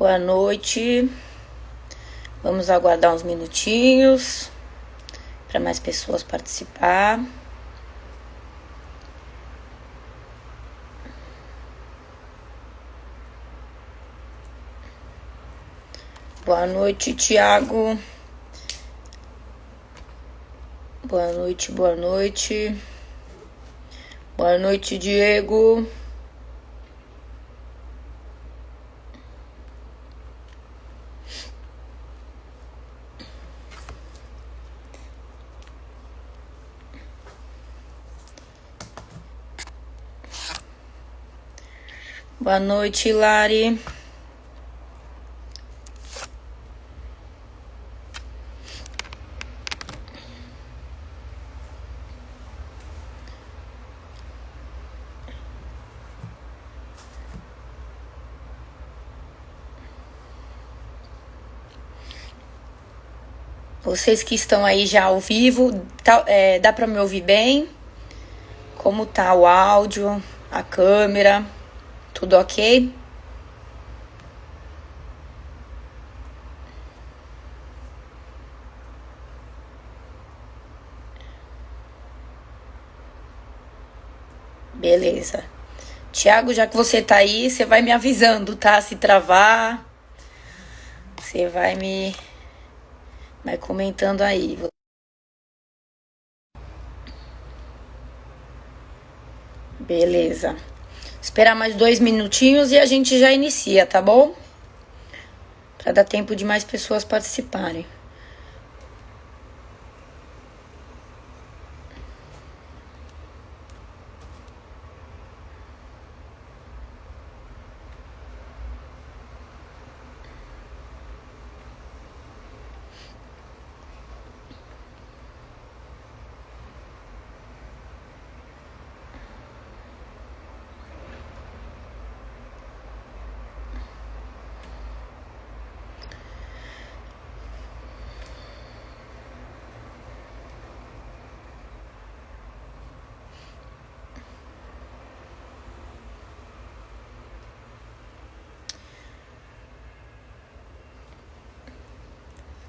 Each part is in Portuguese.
Boa noite. Vamos aguardar uns minutinhos para mais pessoas participar. Boa noite, Tiago. Boa noite, boa noite. Boa noite, Diego. Boa noite, Lari. Vocês que estão aí já ao vivo, dá para me ouvir bem? Como tá o áudio, a câmera? Tudo ok? Beleza. Tiago, já que você tá aí, você vai me avisando, tá? Se travar, você vai comentando aí. Beleza. Esperar mais 2 minutinhos e a gente já inicia, tá bom? Para dar tempo de mais pessoas participarem.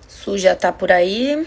Su já tá por aí.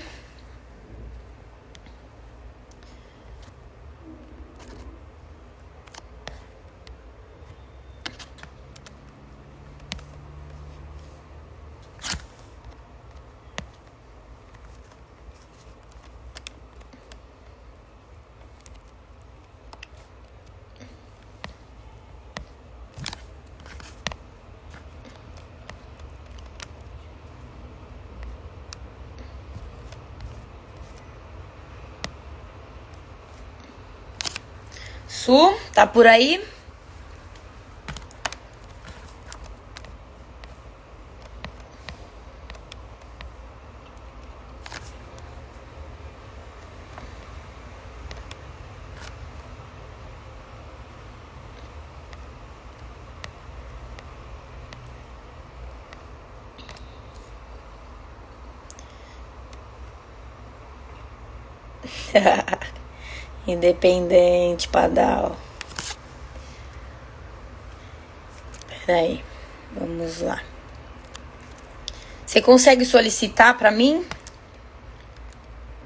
Su, tá por aí? Independente, Padal. Peraí, vamos lá. Você consegue solicitar pra mim?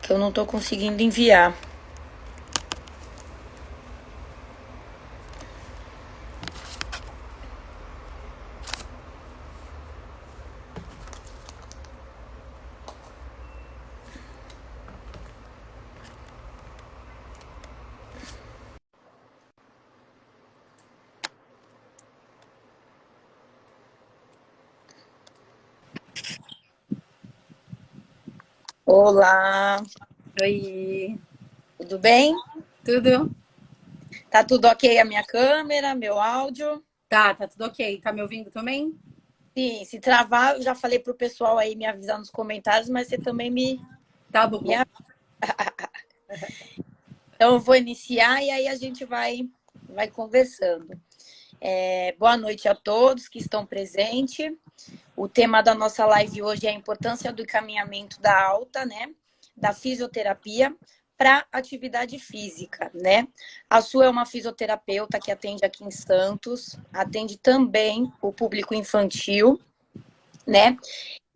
Que eu não tô conseguindo enviar. Olá, Oi, tudo bem? tudo? Tá tudo ok a minha câmera, meu áudio? Tá tudo ok. Tá me ouvindo também? Sim, se travar, eu já falei pro pessoal aí me avisar nos comentários, mas você também Tá me bom. avisa. Então, eu vou iniciar e aí a gente vai conversando. Boa noite a todos que estão presentes. O tema da nossa live hoje é a importância do encaminhamento da alta, né? Da fisioterapia para atividade física, né? A Su é uma fisioterapeuta que atende aqui em Santos, atende também o público infantil. né?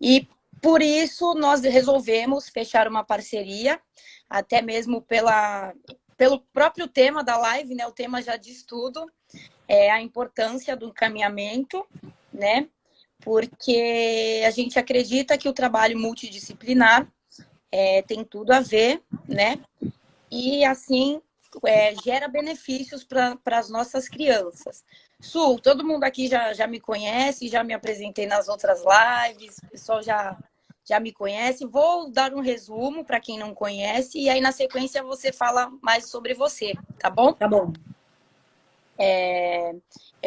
E por isso nós resolvemos fechar uma parceria, até mesmo pelo próprio tema da live, né? O tema já diz tudo, é a importância do encaminhamento, né? Porque a gente acredita que o trabalho multidisciplinar tem tudo a ver, né? E assim gera benefícios para as nossas crianças. Su, todo mundo aqui já me conhece, já me apresentei nas outras lives, o pessoal já me conhece. Vou dar um resumo para quem não conhece e aí na sequência você fala mais sobre você, tá bom? Tá bom.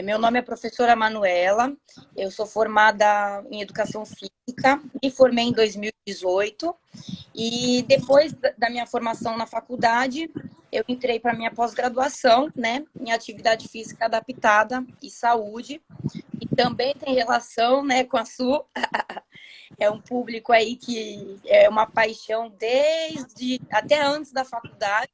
Meu nome é professora Manuela, eu sou formada em Educação Física, me formei em 2018 e depois da minha formação na faculdade, eu entrei para minha pós-graduação, né, em Atividade Física Adaptada e Saúde, e também tem relação, né, com a Su. É um público aí que é uma paixão desde até antes da faculdade.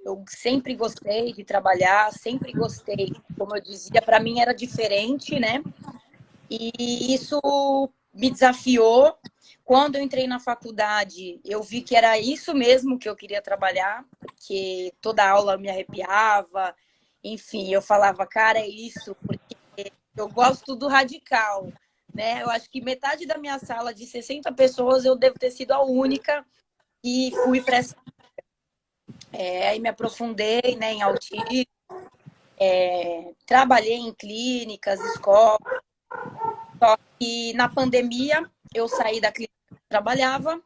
Eu sempre gostei de trabalhar, sempre gostei, como eu dizia, para mim era diferente, né? E isso me desafiou. Quando eu entrei na faculdade, eu vi que era isso mesmo que eu queria trabalhar, porque toda aula me arrepiava. Enfim, eu falava, cara, é isso, porque eu gosto do radical, né? Eu acho que metade da minha sala de 60 pessoas eu devo ter sido a única que fui para essa. Aí me aprofundei, né, em autismo, trabalhei em clínicas, escolas. Só que na pandemia eu saí da clínica que eu trabalhava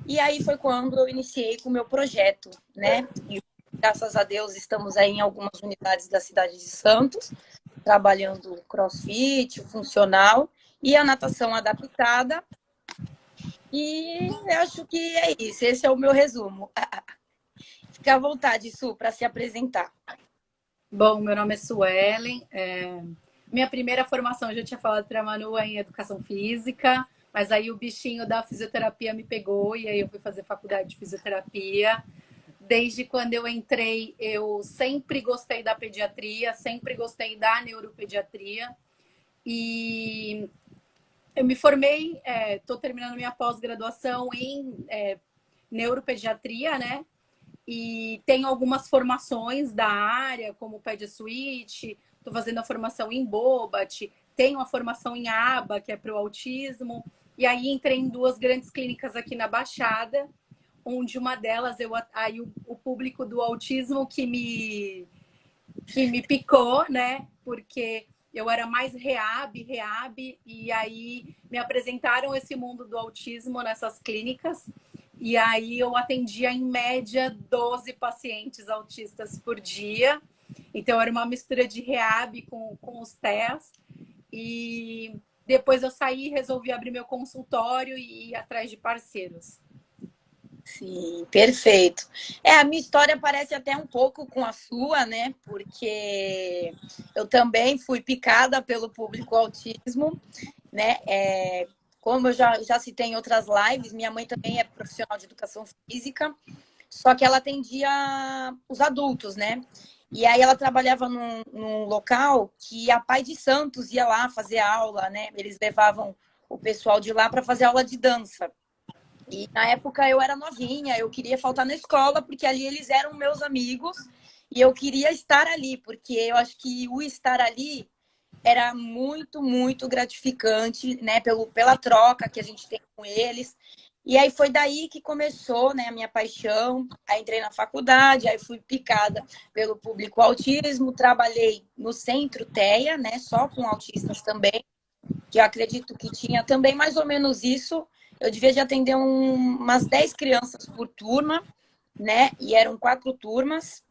e aí foi quando eu iniciei com o meu projeto, né? E graças a Deus estamos aí em algumas unidades da cidade de Santos, trabalhando CrossFit, o funcional e a natação adaptada. E eu acho que é isso, esse é o meu resumo. Fica à vontade, Su, para se apresentar. Bom, meu nome é Suelen. Minha primeira formação, eu já tinha falado para a Manu, é em Educação Física, mas aí o bichinho da fisioterapia me pegou e aí eu fui fazer faculdade de fisioterapia. Desde quando eu entrei, eu sempre gostei da pediatria, sempre gostei da neuropediatria. E eu me formei, estou terminando minha pós-graduação em neuropediatria, né? E tenho algumas formações da área, como PediSuite, estou fazendo a formação em Bobat, tenho a formação em ABA, que é para o autismo. E aí entrei em duas grandes clínicas aqui na Baixada, onde uma delas, aí o público do autismo que me picou, né? Porque eu era mais reab, e aí me apresentaram esse mundo do autismo nessas clínicas. E aí eu atendia em média 12 pacientes autistas por dia. Então era uma mistura de reab com os TEAs. E depois eu saí, resolvi abrir meu consultório e ir atrás de parceiros. Sim, perfeito. A minha história parece até um pouco com a sua, né? Porque eu também fui picada pelo público autismo, né? Como eu já citei em outras lives, minha mãe também é profissional de educação física, só que ela atendia os adultos, né? E aí ela trabalhava num local que a Pai de Santos ia lá fazer aula, né? Eles levavam o pessoal de lá para fazer aula de dança. E na época eu era novinha, eu queria faltar na escola, porque ali eles eram meus amigos, e eu queria estar ali, porque eu acho que o estar ali era muito, muito gratificante, né, pela troca que a gente tem com eles. E aí foi daí que começou, né, a minha paixão. Aí entrei na faculdade, aí fui picada pelo público autismo, trabalhei no Centro TEA, né, só com autistas também, que eu acredito que tinha também mais ou menos isso. Eu devia de atender umas 10 crianças por turma, né? E eram 4 turmas.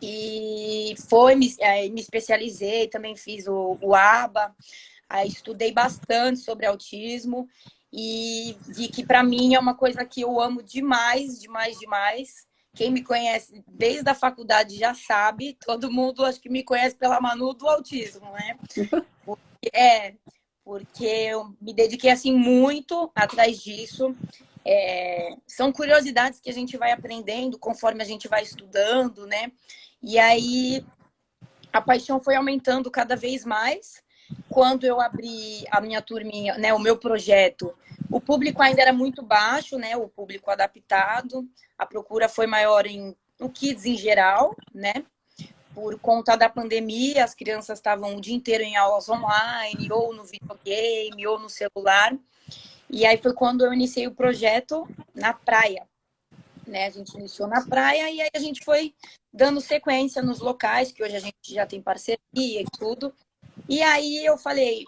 E me especializei, também fiz o ABA, aí estudei bastante sobre autismo e vi que para mim é uma coisa que eu amo demais, demais, demais. Quem me conhece desde a faculdade já sabe, todo mundo acho que me conhece pela Manu do autismo, né? Porque eu me dediquei assim muito atrás disso. São curiosidades que a gente vai aprendendo conforme a gente vai estudando, né? E aí a paixão foi aumentando cada vez mais. quando eu abri a minha turminha, né, o meu projeto, o público ainda era muito baixo, né, o público adaptado, a procura foi maior no Kids em geral, né, por conta da pandemia, as crianças estavam o dia inteiro em aulas online, ou no videogame, ou no celular, e aí foi quando eu iniciei o projeto na praia, né, a gente iniciou na praia e aí a gente foi dando sequência nos locais, que hoje a gente já tem parceria e tudo. E aí eu falei,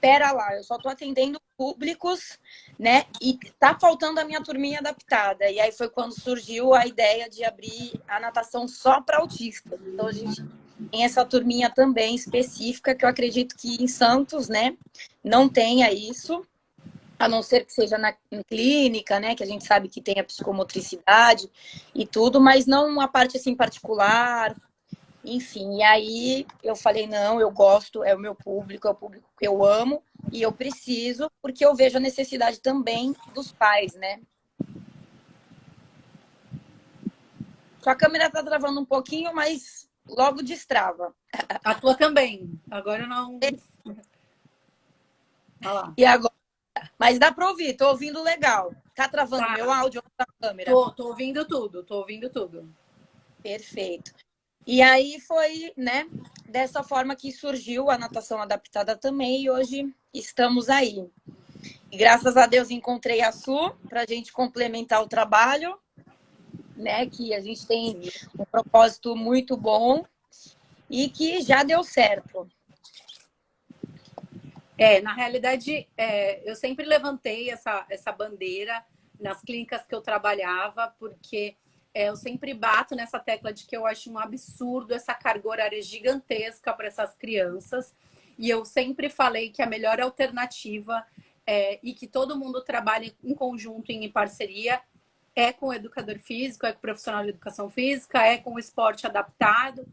pera lá, eu só tô atendendo públicos, né? E tá faltando a minha turminha adaptada. E aí foi quando surgiu a ideia de abrir a natação só para autistas. Então a gente tem essa turminha também específica, que eu acredito que em Santos, né, não tenha isso, a não ser que seja em clínica, né, que a gente sabe que tem a psicomotricidade e tudo, mas não uma parte assim particular. Enfim, e aí eu falei, não, eu gosto, é o meu público, é o público que eu amo e eu preciso, porque eu vejo a necessidade também dos pais, né? Sua câmera tá travando um pouquinho, mas logo destrava. A tua também. Agora não. Olha lá. E agora? Mas dá para ouvir, tô ouvindo legal. Tá travando meu áudio ou a câmera? Tô ouvindo tudo, tô ouvindo tudo. Perfeito. E aí foi, né, dessa forma que surgiu a natação adaptada também e hoje estamos aí. E graças a Deus encontrei a Su para a gente complementar o trabalho, né, que a gente tem um propósito muito bom e que já deu certo. Na realidade, eu sempre levantei essa bandeira nas clínicas que eu trabalhava, porque eu sempre bato nessa tecla de que eu acho um absurdo essa carga horária gigantesca para essas crianças. E eu sempre falei que a melhor alternativa e que todo mundo trabalhe em conjunto, em parceria, é com o educador físico, é com o profissional de educação física, é com o esporte adaptado.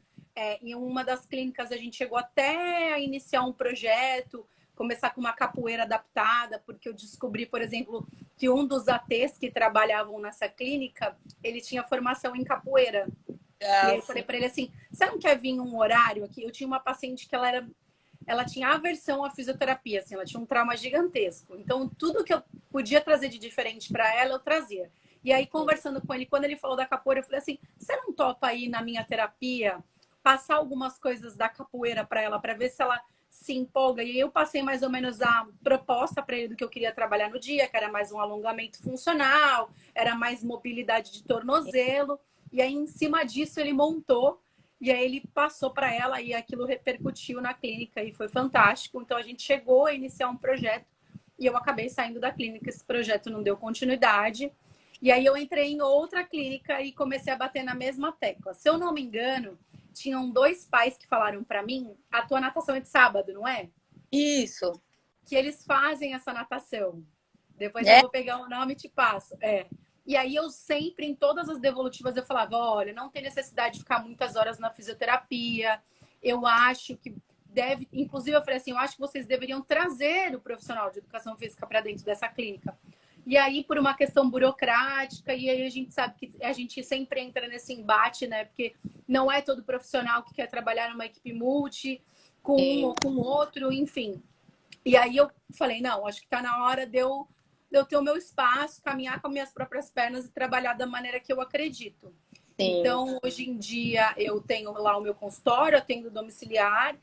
Em uma das clínicas a gente chegou até a iniciar um projeto, começar com uma capoeira adaptada, porque eu descobri, por exemplo, que um dos ATs que trabalhavam nessa clínica, ele tinha formação em capoeira. E aí eu falei para ele assim, você não quer vir um horário aqui? Eu tinha uma paciente que ela tinha aversão à fisioterapia, assim, ela tinha um trauma gigantesco. Então, tudo que eu podia trazer de diferente para ela, eu trazia. E aí, conversando com ele, quando ele falou da capoeira, eu falei assim, você não topa aí na minha terapia passar algumas coisas da capoeira para ela, para ver se ela se empolga? E aí eu passei mais ou menos a proposta para ele do que eu queria trabalhar no dia, que era mais um alongamento funcional, era mais mobilidade de tornozelo. E aí, em cima disso, ele montou e aí ele passou para ela e aquilo repercutiu na clínica e foi fantástico. Então a gente chegou a iniciar um projeto e eu acabei saindo da clínica. Esse projeto não deu continuidade. E aí eu entrei em outra clínica e comecei a bater na mesma tecla. Se eu não me engano, tinham 2 pais que falaram para mim, a tua natação é de sábado, não é? Isso. Que eles fazem essa natação. Depois eu vou pegar o nome e te passo. E aí eu sempre, em todas as devolutivas, eu falava, olha, não tem necessidade de ficar muitas horas na fisioterapia. Eu acho que deve... Inclusive, eu falei assim, eu acho que vocês deveriam trazer o profissional de educação física para dentro dessa clínica. E aí, por uma questão burocrática, e aí a gente sabe que a gente sempre entra nesse embate, né? Porque não é todo profissional que quer trabalhar numa equipe multi, com um ou com outro, enfim. E aí eu falei, não, acho que está na hora de eu ter o meu espaço, caminhar com as minhas próprias pernas e trabalhar da maneira que eu acredito. Sim. Então, hoje em dia, eu tenho lá o meu consultório, eu tenho domiciliar,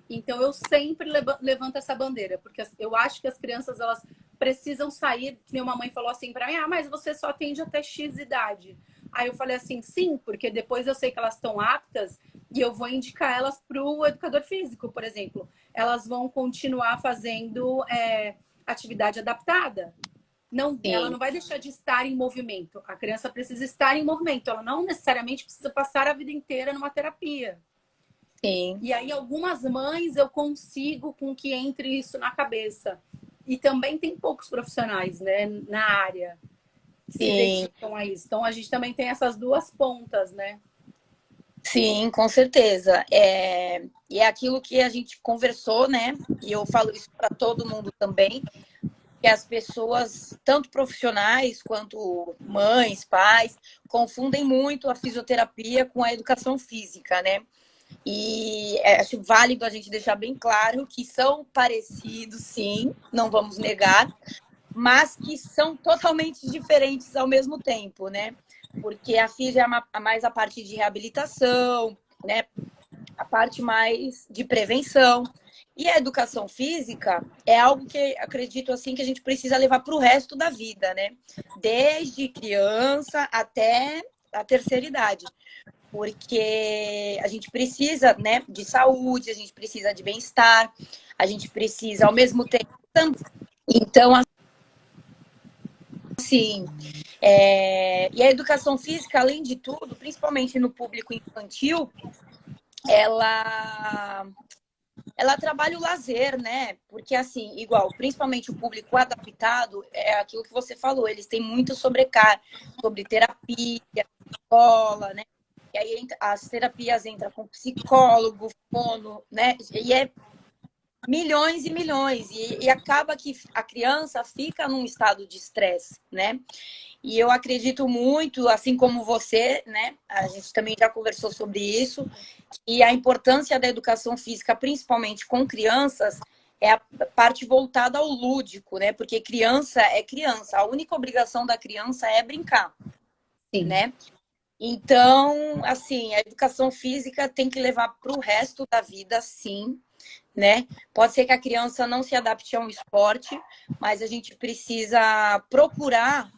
então eu sempre levanto essa bandeira, porque eu acho que as crianças, elas precisam sair, que minha mãe falou assim para mim, mas você só atende até X idade. Aí eu falei assim, sim, porque depois eu sei que elas estão aptas e eu vou indicar elas para o educador físico, por exemplo. Elas vão continuar fazendo atividade adaptada. Não, ela não vai deixar de estar em movimento. A criança precisa estar em movimento. Ela não necessariamente precisa passar a vida inteira numa terapia. Sim. E aí, algumas mães eu consigo com que entre isso na cabeça. E também tem poucos profissionais, né, na área que se dedicam a isso. Então, a gente também tem essas duas pontas, né? Sim, com certeza. E é aquilo que a gente conversou, né? E eu falo isso para todo mundo também, que as pessoas, tanto profissionais quanto mães, pais, confundem muito a fisioterapia com a educação física, né? E acho válido a gente deixar bem claro que são parecidos, sim, não vamos negar, mas que são totalmente diferentes ao mesmo tempo, né? Porque a física é mais a parte de reabilitação, né? A parte mais de prevenção. E a educação física é algo que acredito assim que a gente precisa levar para o resto da vida, né? Desde criança até a terceira idade. Porque a gente precisa, né, de saúde, a gente precisa de bem-estar, a gente precisa ao mesmo tempo. Então, assim, e a educação física, além de tudo, principalmente no público infantil, ela ela trabalha o lazer, né? Porque, assim, igual, principalmente o público adaptado, é aquilo que você falou, eles têm muito sobrecarga sobre terapia, escola, né? E aí as terapias entram com psicólogo, fono, né? E é milhões e milhões. E acaba que a criança fica num estado de estresse, né? E eu acredito muito, assim como você, né? A gente também já conversou sobre isso, e a importância da educação física, principalmente com crianças, é a parte voltada ao lúdico, né? Porque criança é criança, a única obrigação da criança é brincar, Sim. né? Então, assim, a educação física tem que levar para o resto da vida, sim, né? Pode ser que a criança não se adapte a um esporte, mas a gente precisa procurar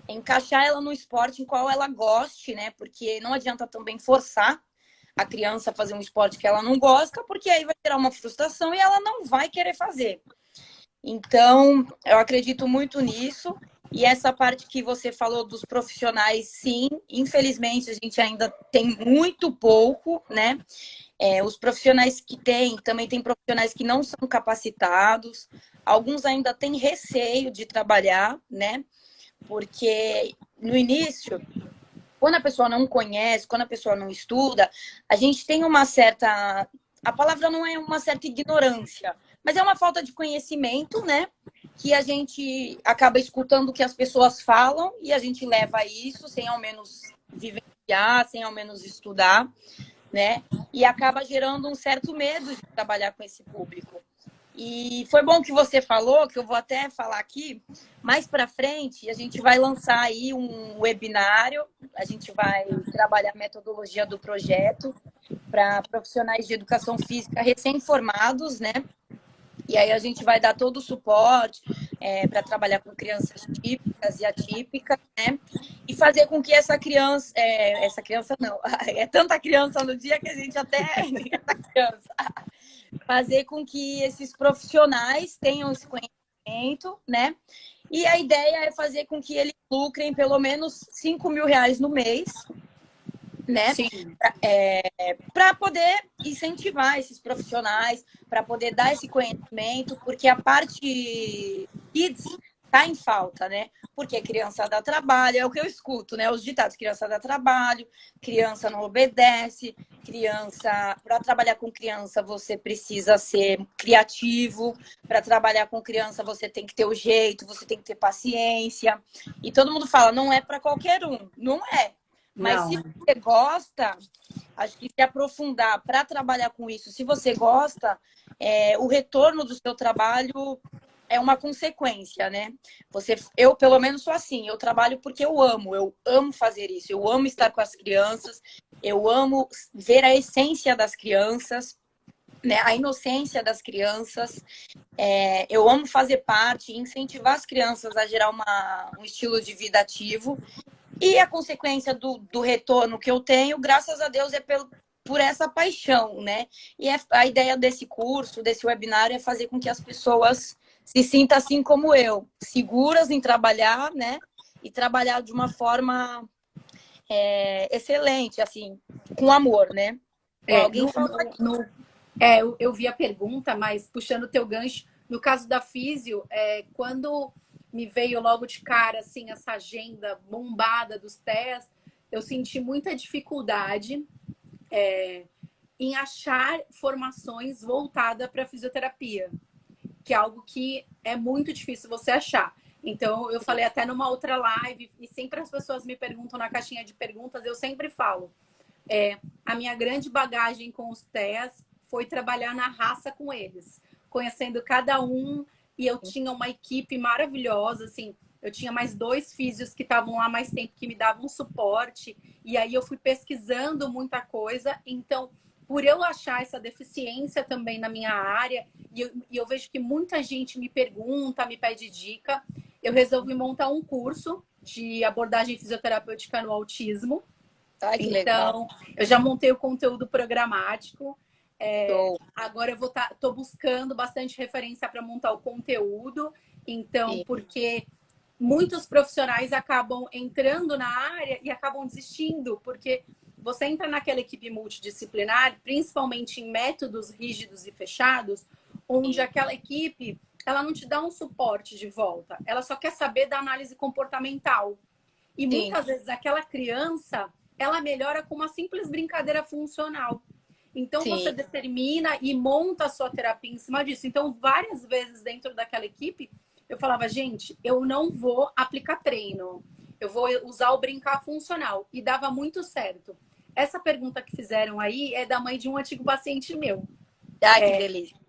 encaixar ela no esporte em qual ela goste, né? Porque não adianta também forçar a criança a fazer um esporte que ela não gosta, porque aí vai gerar uma frustração e ela não vai querer fazer. Então, eu acredito muito nisso. E essa parte que você falou dos profissionais, sim, infelizmente a gente ainda tem muito pouco, né? Os profissionais que tem, também tem profissionais que não são capacitados, alguns ainda têm receio de trabalhar, né? Porque no início, quando a pessoa não conhece, quando a pessoa não estuda, a gente tem uma certa. A palavra não é uma certa ignorância, mas é uma falta de conhecimento, né? Que a gente acaba escutando o que as pessoas falam e a gente leva isso sem ao menos vivenciar, sem ao menos estudar, né? E acaba gerando um certo medo de trabalhar com esse público. E foi bom que você falou, que eu vou até falar aqui, mais para frente a gente vai lançar aí um webinário, a gente vai trabalhar a metodologia do projeto para profissionais de educação física recém-formados, né? E aí a gente vai dar todo o suporte para trabalhar com crianças típicas e atípicas, né? E fazer com que essa criança não, é tanta criança no dia que a gente até essa criança, fazer com que esses profissionais tenham esse conhecimento, né? E a ideia é fazer com que eles lucrem pelo menos R$ 5.000 no mês, né? Para poder incentivar esses profissionais, para poder dar esse conhecimento, porque a parte kids está em falta, né? Porque criança dá trabalho, é o que eu escuto, né? Os ditados: criança dá trabalho, criança não obedece, criança. Para trabalhar com criança, você precisa ser criativo, para trabalhar com criança, você tem que ter o jeito, você tem que ter paciência. E todo mundo fala, não é para qualquer um. Não é. Mas se você gosta, acho que se aprofundar para trabalhar com isso, se você gosta, o retorno do seu trabalho é uma consequência, né? Eu, pelo menos, sou assim, eu trabalho porque eu amo fazer isso, eu amo estar com as crianças, eu amo ver a essência das crianças, né? A inocência das crianças. Eu amo fazer parte, incentivar as crianças a gerar um estilo de vida ativo. E a consequência do retorno que eu tenho, graças a Deus, é por essa paixão, né? E a ideia desse curso, desse webinário, é fazer com que as pessoas se sintam assim como eu, seguras em trabalhar, né? E trabalhar de uma forma excelente, assim, com amor, né? Alguém falou eu vi a pergunta, mas puxando o teu gancho, no caso da físio, quando me veio logo de cara assim essa agenda bombada dos TEAs, eu senti muita dificuldade em achar formações voltadas para fisioterapia, que é algo que é muito difícil você achar. Então, eu falei até numa outra live, e sempre as pessoas me perguntam na caixinha de perguntas, eu sempre falo, A minha grande bagagem com os TEAs foi trabalhar na raça com eles, conhecendo cada um, e eu tinha uma equipe maravilhosa, assim, eu tinha mais 2 físios que estavam lá mais tempo, que me davam suporte, e aí eu fui pesquisando muita coisa, então, por eu achar essa deficiência também na minha área, e eu vejo que muita gente me pergunta, me pede dica, eu resolvi montar um curso de abordagem fisioterapêutica no autismo. Ai, que legal. Então, eu já montei o conteúdo programático. Show. Agora eu tô buscando bastante referência para montar o conteúdo. Então, Sim, porque muitos profissionais acabam entrando na área e acabam desistindo, porque você entra naquela equipe multidisciplinar, principalmente em métodos rígidos e fechados, onde sim, aquela equipe ela não te dá um suporte de volta, ela só quer saber da análise comportamental. E sim, muitas vezes aquela criança, ela melhora com uma simples brincadeira funcional. Então você sim. determina e monta a sua terapia em cima disso. Então, várias vezes dentro daquela equipe, eu falava, gente, eu não vou aplicar treino. Eu vou usar o brincar funcional. E dava muito certo. Essa pergunta que fizeram aí é da mãe de um antigo paciente meu. Ai, que delícia.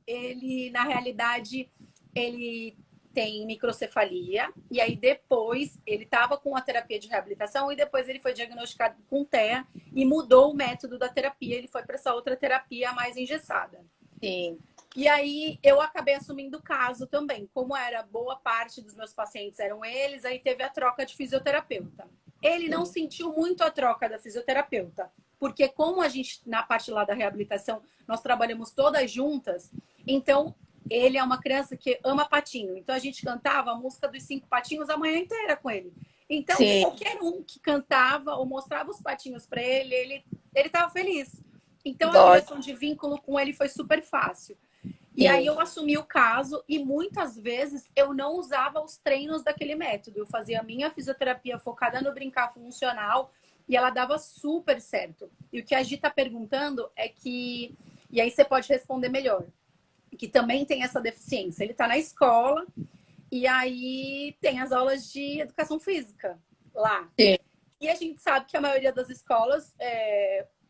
Ele na realidade, ele tem microcefalia, e aí depois ele estava com a terapia de reabilitação e depois ele foi diagnosticado com TEA e mudou o método da terapia, ele foi para essa outra terapia mais engessada. Sim, E aí eu acabei assumindo o caso também. Como era boa parte dos meus pacientes eram eles, aí teve a troca de fisioterapeuta. Ele não sim, sentiu muito a troca da fisioterapeuta, porque como a gente, na parte lá da reabilitação, nós trabalhamos todas juntas, então ele é uma criança que ama patinho. Então a gente cantava a música dos 5 patinhos a manhã inteira com ele. Então sim. qualquer um que cantava ou mostrava os patinhos para ele estava feliz. Então a Dó, criação de vínculo com ele foi super fácil. E aí sim. eu assumi o caso e muitas vezes eu não usava os treinos daquele método. Eu fazia a minha fisioterapia focada no brincar funcional e ela dava super certo. E o que a Gi está perguntando é que, e aí você pode responder melhor, que também tem essa deficiência. Ele está na escola e aí tem as aulas de educação física lá. Sim. E a gente sabe que a maioria das escolas,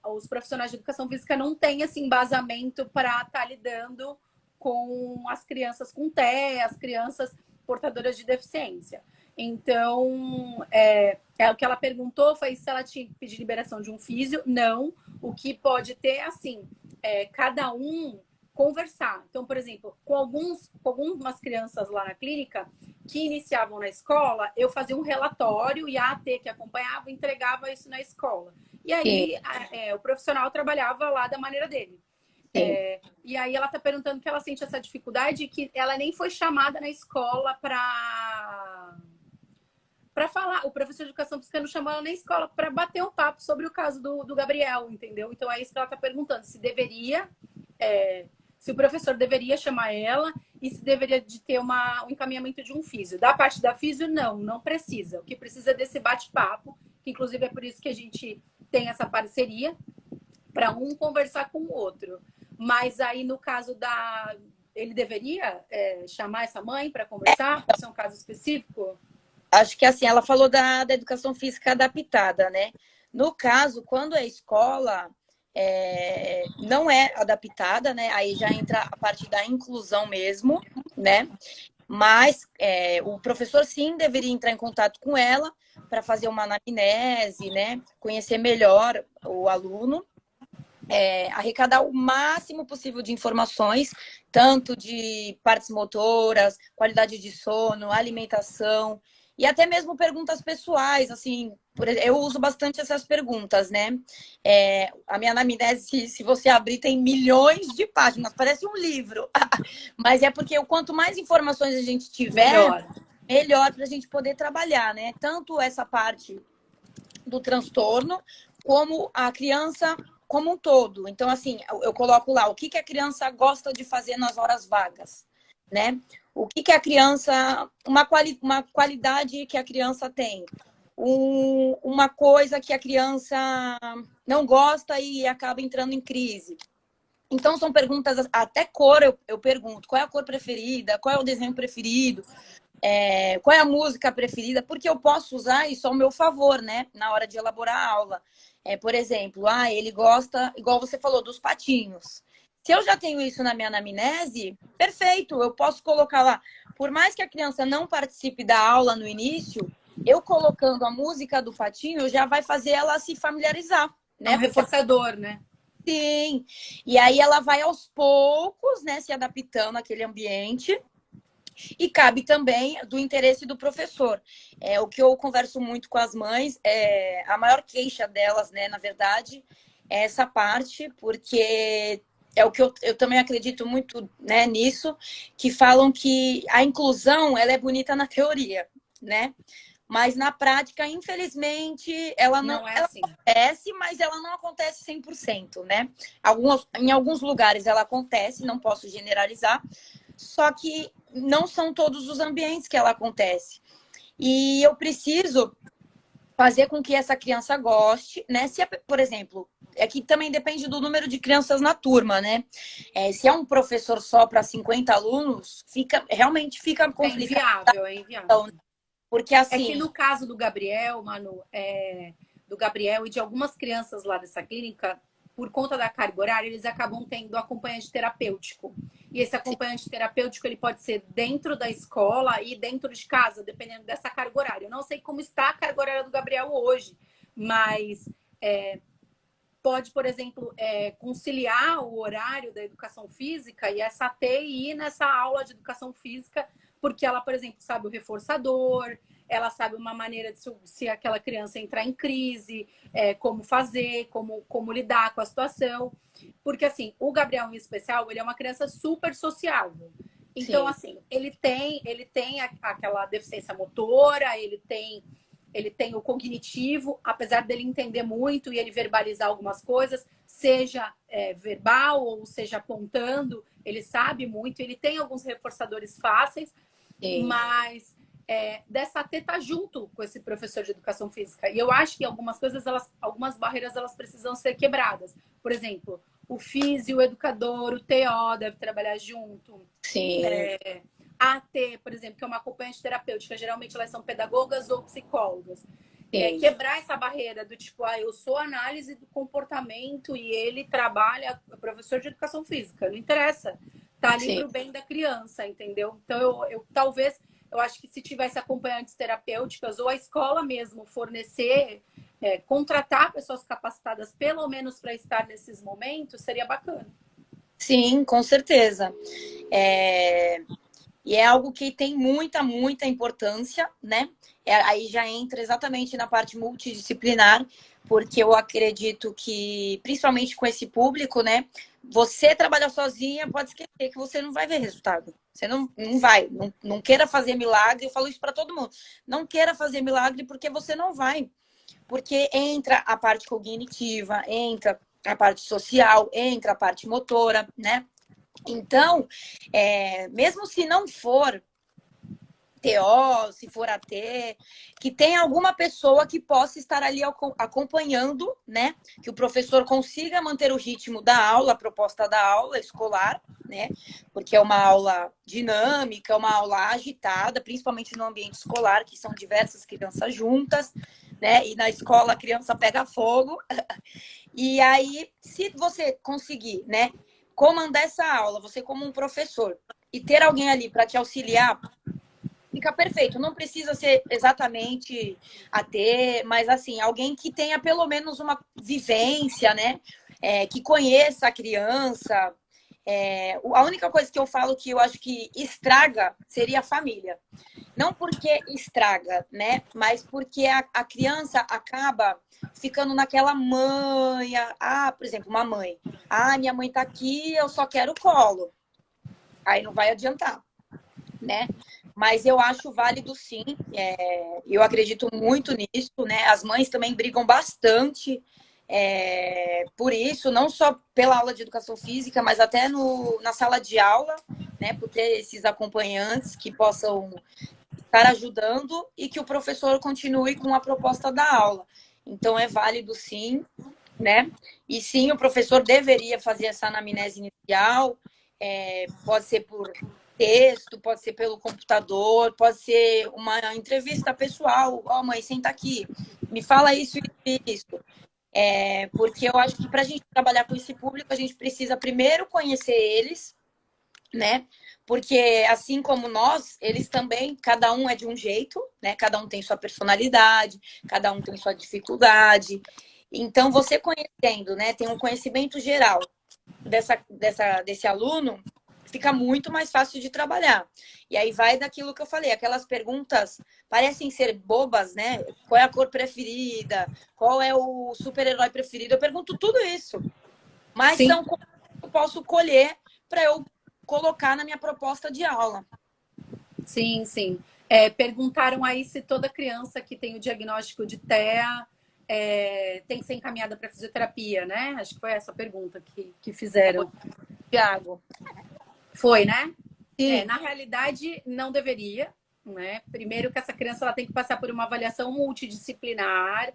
os profissionais de educação física não têm esse embasamento para estar lidando com as crianças com TEA, as crianças portadoras de deficiência. Então, o que ela perguntou foi se ela tinha que pedir liberação de um físio. Não. O que pode ter, assim, cada um conversar. Então, por exemplo, com algumas crianças lá na clínica que iniciavam na escola, eu fazia um relatório e a AT que acompanhava entregava isso na escola. E Sim, aí o profissional trabalhava lá da maneira dele. sim. E aí ela está perguntando que ela sente essa dificuldade, que ela nem foi chamada na escola para falar. O professor de educação física não chamou ela na escola para bater um papo sobre o caso do Gabriel, entendeu? Então é isso que ela está perguntando, se deveria, se o professor deveria chamar ela e se deveria de ter um encaminhamento de um físio. Da parte da físio, não precisa. O que precisa é desse bate-papo, que inclusive é por isso que a gente tem essa parceria, para um conversar com o outro. Mas aí, no caso ele deveria chamar essa mãe para conversar? Isso é um caso específico? Acho que assim, ela falou da educação física adaptada, né? No caso, quando é escola, não é adaptada, né? Aí já entra a parte da inclusão mesmo, né? Mas o professor sim deveria entrar em contato com ela para fazer uma anamnese, né? Conhecer melhor o aluno, arrecadar o máximo possível de informações, tanto de partes motoras, qualidade de sono, alimentação, e até mesmo perguntas pessoais, assim, eu uso bastante essas perguntas, né? A minha anamnese, se você abrir, tem milhões de páginas, parece um livro. Mas é porque quanto mais informações a gente tiver, melhor para a gente poder trabalhar, né? Tanto essa parte do transtorno, como a criança como um todo. Então, assim, eu coloco lá o que a criança gosta de fazer nas horas vagas, né? O que a criança... Uma qualidade que a criança tem. Uma coisa que a criança não gosta e acaba entrando em crise. Então, são perguntas... Até cor eu pergunto. Qual é a cor preferida? Qual é o desenho preferido? Qual é a música preferida? Porque eu posso usar isso ao meu favor, né? Na hora de elaborar a aula. Por exemplo, ele gosta, igual você falou, dos patinhos. Se eu já tenho isso na minha anamnese, perfeito, eu posso colocar lá. Por mais que a criança não participe da aula no início, eu colocando a música do patinho já vai fazer ela se familiarizar, É um né? Porque reforçador, né? sim. E aí ela vai aos poucos, né, se adaptando àquele ambiente. E cabe também do interesse do professor. O que eu converso muito com as mães, a maior queixa delas, né, na verdade, é essa parte, porque é o que eu também acredito muito, né, nisso, que falam que a inclusão ela é bonita na teoria, né? Mas na prática, infelizmente, Não é ela assim. acontece, mas ela não acontece 100%, né? Em alguns lugares ela acontece, não posso generalizar, só que não são todos os ambientes que ela acontece. E eu preciso fazer com que essa criança goste, né? Se, por exemplo, que também depende do número de crianças na turma, né? Se é um professor só para 50 alunos, realmente fica É complicado. inviável, é inviável. Porque É que assim. no caso do Gabriel, Manu, do Gabriel e de algumas crianças lá dessa clínica, por conta da carga horária, eles acabam tendo acompanhante terapêutico. E esse acompanhante terapêutico ele pode ser dentro da escola e dentro de casa, dependendo dessa carga horária. Eu não sei como está a carga horária do Gabriel hoje, mas pode, por exemplo, conciliar o horário da educação física e essa T ir nessa aula de educação física, porque ela, por exemplo, sabe o reforçador, ela sabe uma maneira de se aquela criança entrar em crise, como fazer, como lidar com a situação. Porque, assim, o Gabriel, em especial, ele é uma criança super sociável. Então, Sim. assim, ele tem aquela deficiência motora, ele tem o cognitivo, apesar dele entender muito e ele verbalizar algumas coisas, seja verbal ou seja apontando, ele sabe muito, ele tem alguns reforçadores fáceis, Sim. mas dessa ter tá junto com esse professor de educação física. E eu acho que algumas coisas, algumas barreiras, elas precisam ser quebradas. Por exemplo, o físio, o educador, o TO deve trabalhar junto. Sim. A AT, por exemplo, que é uma acompanhante terapêutica, geralmente elas são pedagogas ou psicólogas. Quebrar essa barreira do tipo, eu sou análise do comportamento e ele trabalha, professor de educação física, não interessa, tá ali para o bem da criança, entendeu? Então, eu acho que se tivesse acompanhantes terapêuticas ou a escola mesmo fornecer, contratar pessoas capacitadas, pelo menos para estar nesses momentos, seria bacana. Sim, com certeza. E é algo que tem muita, muita importância, né? Aí já entra exatamente na parte multidisciplinar, porque eu acredito que, principalmente com esse público, né? Você trabalhar sozinha, pode esquecer que você não vai ver resultado. Você não vai. Não queira fazer milagre, eu falo isso para todo mundo. Não queira fazer milagre porque você não vai. Porque entra a parte cognitiva, entra a parte social, entra a parte motora, né? Então, mesmo se não for TO, se for AT, que tenha alguma pessoa que possa estar ali acompanhando, né? Que o professor consiga manter o ritmo da aula, a proposta da aula escolar, né? Porque é uma aula dinâmica, uma aula agitada, principalmente no ambiente escolar, que são diversas crianças juntas, né? E na escola a criança pega fogo. E aí, se você conseguir, né, comandar essa aula, você como um professor, e ter alguém ali para te auxiliar, fica perfeito. Não precisa ser exatamente AT, mas assim, alguém que tenha pelo menos uma vivência, né? Que conheça a criança. A única coisa que eu falo que eu acho que estraga seria a família. Não porque estraga, né? Mas porque a criança acaba ficando naquela manha. Por exemplo, uma mãe. Minha mãe tá aqui, eu só quero colo. Aí não vai adiantar, né? Mas eu acho válido sim. Eu acredito muito nisso, né? As mães também brigam bastante por isso, não só pela aula de educação física, mas até na sala de aula, né? Por ter esses acompanhantes que possam estar ajudando e que o professor continue com a proposta da aula. Então, é válido sim, né? E sim, o professor deveria fazer essa anamnese inicial, pode ser por texto, pode ser pelo computador, pode ser uma entrevista pessoal. Ó, mãe, senta aqui, me fala isso e isso. Porque eu acho que para a gente trabalhar com esse público, a gente precisa primeiro conhecer eles, né? Porque assim como nós, eles também, cada um é de um jeito, né? Cada um tem sua personalidade, cada um tem sua dificuldade. Então, você conhecendo, né? Tem um conhecimento geral desse aluno, fica muito mais fácil de trabalhar. E aí vai daquilo que eu falei, aquelas perguntas parecem ser bobas, né? Qual é a cor preferida? Qual é o super-herói preferido? Eu pergunto tudo isso. Mas Sim. são coisas que eu posso colher para eu colocar na minha proposta de aula. Sim, sim. Perguntaram aí se toda criança que tem o diagnóstico de TEA tem que ser encaminhada para fisioterapia, né? Acho que foi essa a pergunta que fizeram. Tiago. Foi, né? Sim. Na realidade, não deveria, né? Primeiro que essa criança ela tem que passar por uma avaliação multidisciplinar,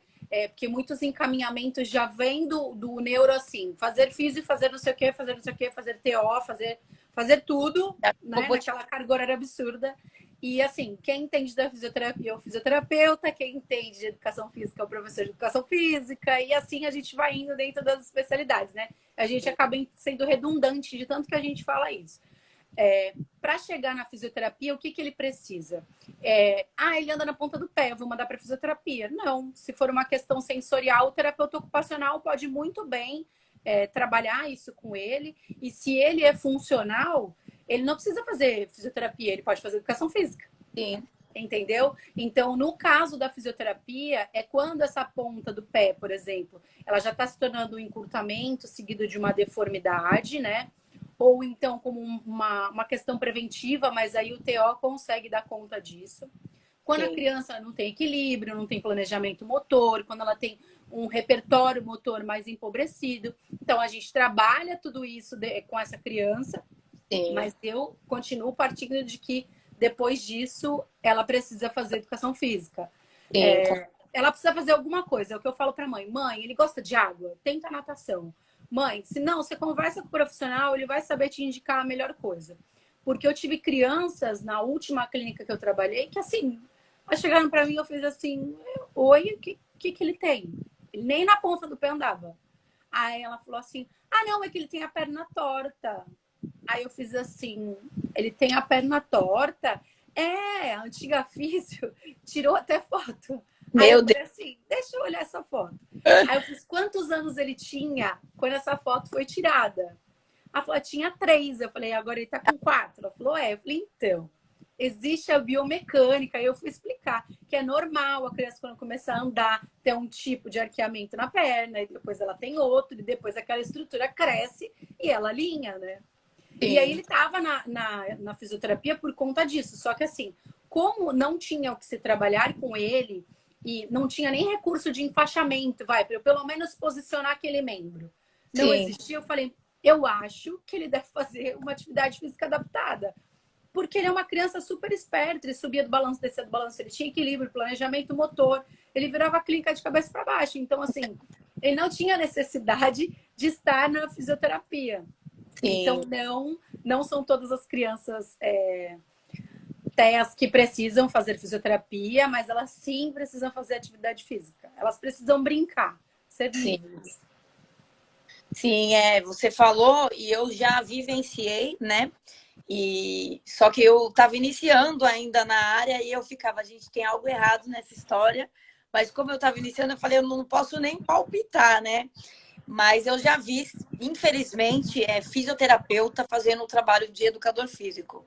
porque muitos encaminhamentos já vêm do neuro assim, fazer físio, fazer não sei o quê, fazer não sei o quê, fazer TO, fazer tudo, né? Naquela carga horária absurda. E assim, quem entende da fisioterapia é o fisioterapeuta, quem entende de educação física é o professor de educação física, e assim a gente vai indo dentro das especialidades, né? A gente acaba sendo redundante de tanto que a gente fala isso. Para chegar na fisioterapia, o que ele precisa? Ele anda na ponta do pé, eu vou mandar para fisioterapia. Não, se for uma questão sensorial, o terapeuta ocupacional pode muito bem trabalhar isso com ele. E se ele é funcional, ele não precisa fazer fisioterapia, ele pode fazer educação física. Sim. Entendeu? Então, no caso da fisioterapia, é quando essa ponta do pé, por exemplo, ela já está se tornando um encurtamento seguido de uma deformidade, né? Ou então como uma questão preventiva, mas aí o TO consegue dar conta disso. Quando a criança não tem equilíbrio, não tem planejamento motor, quando ela tem um repertório motor mais empobrecido. Então, a gente trabalha tudo isso com essa criança, Sim. mas eu continuo partindo de que depois disso ela precisa fazer educação física. Ela precisa fazer alguma coisa. É o que eu falo para a mãe. Mãe, ele gosta de água? Tenta natação. Mãe, se não, você conversa com o profissional, ele vai saber te indicar a melhor coisa. Porque eu tive crianças na última clínica que eu trabalhei que, assim, chegaram para mim e eu fiz assim: oi, o que ele tem? Ele nem na ponta do pé andava. Aí ela falou assim: não, é que ele tem a perna torta. Aí eu fiz assim: ele tem a perna torta? A antiga físio tirou até foto. Aí eu falei assim: deixa eu olhar essa foto. Aí eu fiz quantos anos ele tinha quando essa foto foi tirada. Ela falou: tinha 3. Eu falei: agora ele tá com 4. Ela falou: Eu falei: então, existe a biomecânica. Aí eu fui explicar que é normal a criança, quando começar a andar, ter um tipo de arqueamento na perna, e depois ela tem outro, e depois aquela estrutura cresce e ela alinha, né? Sim. E aí ele estava na fisioterapia por conta disso. Só que assim, como não tinha o que se trabalhar com ele e não tinha nem recurso de enfaixamento, para eu pelo menos posicionar aquele membro. Não existia, eu falei, eu acho que ele deve fazer uma atividade física adaptada. Porque ele é uma criança super esperta, ele subia do balanço, descia do balanço, ele tinha equilíbrio, planejamento motor, ele virava a clínica de cabeça para baixo. Então, assim, ele não tinha necessidade de estar na fisioterapia. Sim. Então, não são todas as crianças TEAs que precisam fazer fisioterapia, mas elas sim precisam fazer atividade física. Elas precisam brincar, ser livres. Sim, você falou e eu já vivenciei, né? Só que eu estava iniciando ainda na área e eu ficava, gente, tem algo errado nessa história. Mas como eu estava iniciando, eu falei, eu não posso nem palpitar, né? Mas eu já vi, infelizmente, fisioterapeuta fazendo o trabalho de educador físico.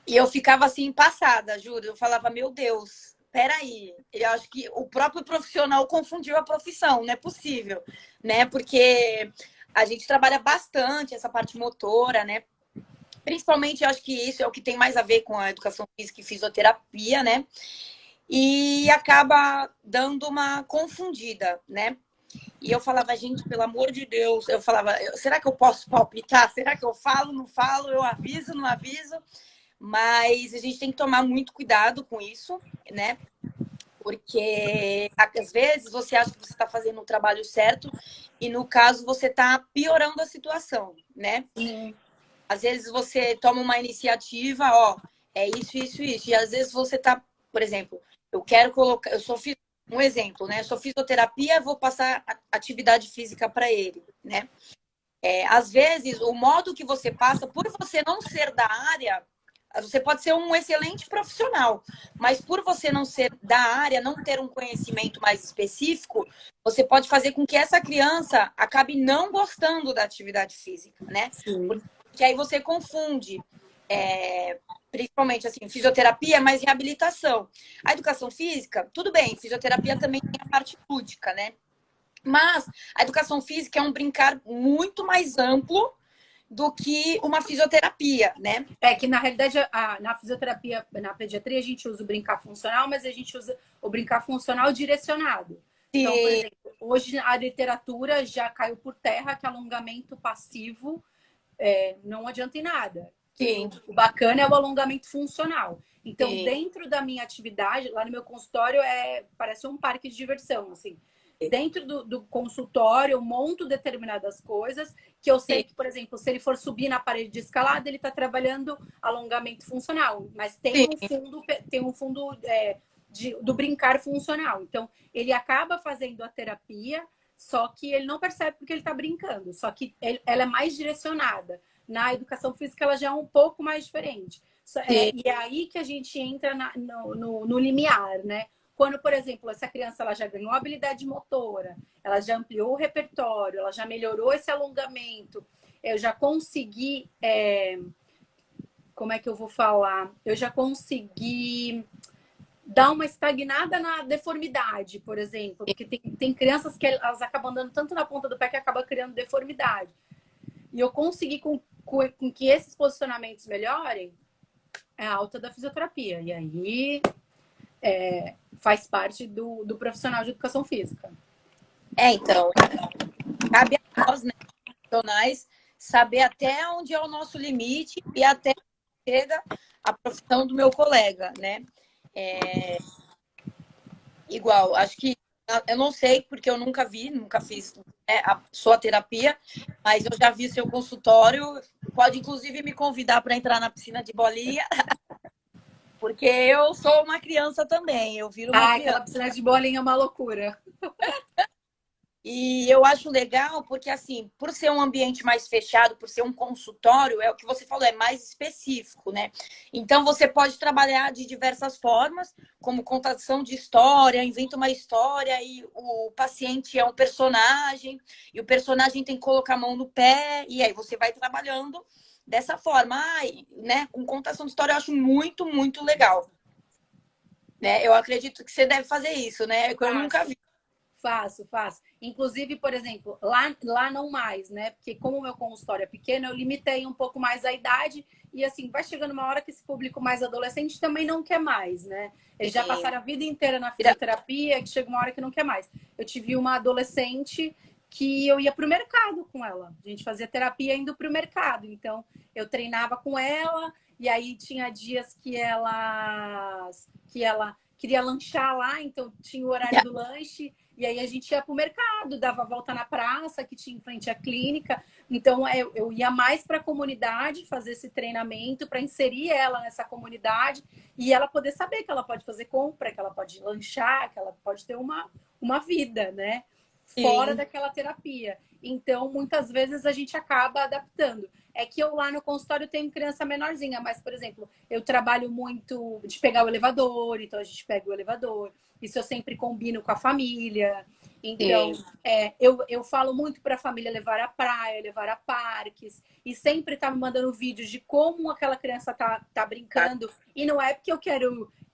E eu ficava assim, passada, juro. Eu falava, meu Deus, peraí. Eu acho que o próprio profissional confundiu a profissão, não é possível, né? Porque a gente trabalha bastante essa parte motora, né? Principalmente, eu acho que isso é o que tem mais a ver com a educação física e fisioterapia, né? E acaba dando uma confundida, né? E eu falava, gente, pelo amor de Deus, eu falava, será que eu posso palpitar? Será que eu falo, não falo? Eu aviso, não aviso? Mas a gente tem que tomar muito cuidado com isso, né? Porque às vezes você acha que você está fazendo o trabalho certo e no caso você está piorando a situação, né? Sim. às vezes você toma uma iniciativa, ó, é isso, isso, isso. E às vezes você tá, por exemplo, eu quero colocar, um exemplo, né? Eu sou fisioterapia, vou passar atividade física para ele, né? Às vezes, o modo que você passa, por você não ser da área, você pode ser um excelente profissional, mas por você não ser da área, não ter um conhecimento mais específico, você pode fazer com que essa criança acabe não gostando da atividade física, né? Sim. Porque aí você confunde, principalmente assim, fisioterapia, mas reabilitação. A educação física, tudo bem, fisioterapia também tem a parte lúdica, né? Mas a educação física é um brincar muito mais amplo do que uma fisioterapia, né? É que, na realidade, na fisioterapia, na pediatria, a gente usa o brincar funcional, mas a gente usa o brincar funcional direcionado. Então, por exemplo, hoje a literatura já caiu por terra que alongamento passivo não adianta em nada. Sim. O bacana é o alongamento funcional. Então, Sim. dentro da minha atividade, lá no meu consultório, parece um parque de diversão, assim. Dentro do consultório, eu monto determinadas coisas que eu sei que, por exemplo, se ele for subir na parede de escalada, ele está trabalhando alongamento funcional, mas tem um fundo do brincar funcional. Então, ele acaba fazendo a terapia, só que ele não percebe porque ele está brincando. Só que ela é mais direcionada. Na educação física, ela já é um pouco mais diferente. E é aí que a gente entra no limiar, né? Quando, por exemplo, essa criança ela já ganhou habilidade motora, ela já ampliou o repertório, ela já melhorou esse alongamento, eu já consegui... como é que eu vou falar? Eu já consegui dar uma estagnada na deformidade, por exemplo. Porque tem crianças que elas acabam andando tanto na ponta do pé que acaba criando deformidade. E eu consegui com que esses posicionamentos melhorem, é a alta da fisioterapia. E aí faz parte do profissional de educação física. Então, cabe a nós, né, profissionais, saber até onde é o nosso limite e até onde chega a profissão do meu colega, né? Igual, acho que eu não sei, porque eu nunca fiz a sua terapia, mas eu já vi seu consultório. Pode, inclusive, me convidar para entrar na piscina de bolinha, porque eu sou uma criança também. Eu viro uma criança. Aquela piscina de bolinha é uma loucura. E eu acho legal porque, assim, por ser um ambiente mais fechado, por ser um consultório, é o que você falou, é mais específico, né? Então, você pode trabalhar de diversas formas, como contação de história, inventa uma história e o paciente é um personagem, e o personagem tem que colocar a mão no pé, e aí você vai trabalhando dessa forma. Né? Com contação de história, eu acho muito, muito legal. Né? Eu acredito que você deve fazer isso, né? Eu nunca vi. Faço. Inclusive, por exemplo, lá não mais, né? Porque como o meu consultório é pequeno, eu limitei um pouco mais a idade e assim, vai chegando uma hora que esse público mais adolescente também não quer mais, né? Eles já passaram a vida inteira na fisioterapia, que chega uma hora que não quer mais. Eu tive uma adolescente que eu ia pro mercado com ela. A gente fazia terapia indo pro mercado. Então, eu treinava com ela e aí tinha dias que ela queria lanchar lá, então tinha o horário do lanche. E aí a gente ia para o mercado, dava a volta na praça, que tinha em frente à clínica. Então, eu ia mais para a comunidade fazer esse treinamento para inserir ela nessa comunidade e ela poder saber que ela pode fazer compra, que ela pode lanchar, que ela pode ter uma vida, né? Fora daquela terapia. Então, muitas vezes a gente acaba adaptando. É que eu lá no consultório tenho criança menorzinha, mas, por exemplo, eu trabalho muito de pegar o elevador, então a gente pega o elevador. Isso eu sempre combino com a família. Então, eu falo muito para a família levar à praia, levar a parques. E sempre tá me mandando vídeos de como aquela criança tá brincando. E não é porque eu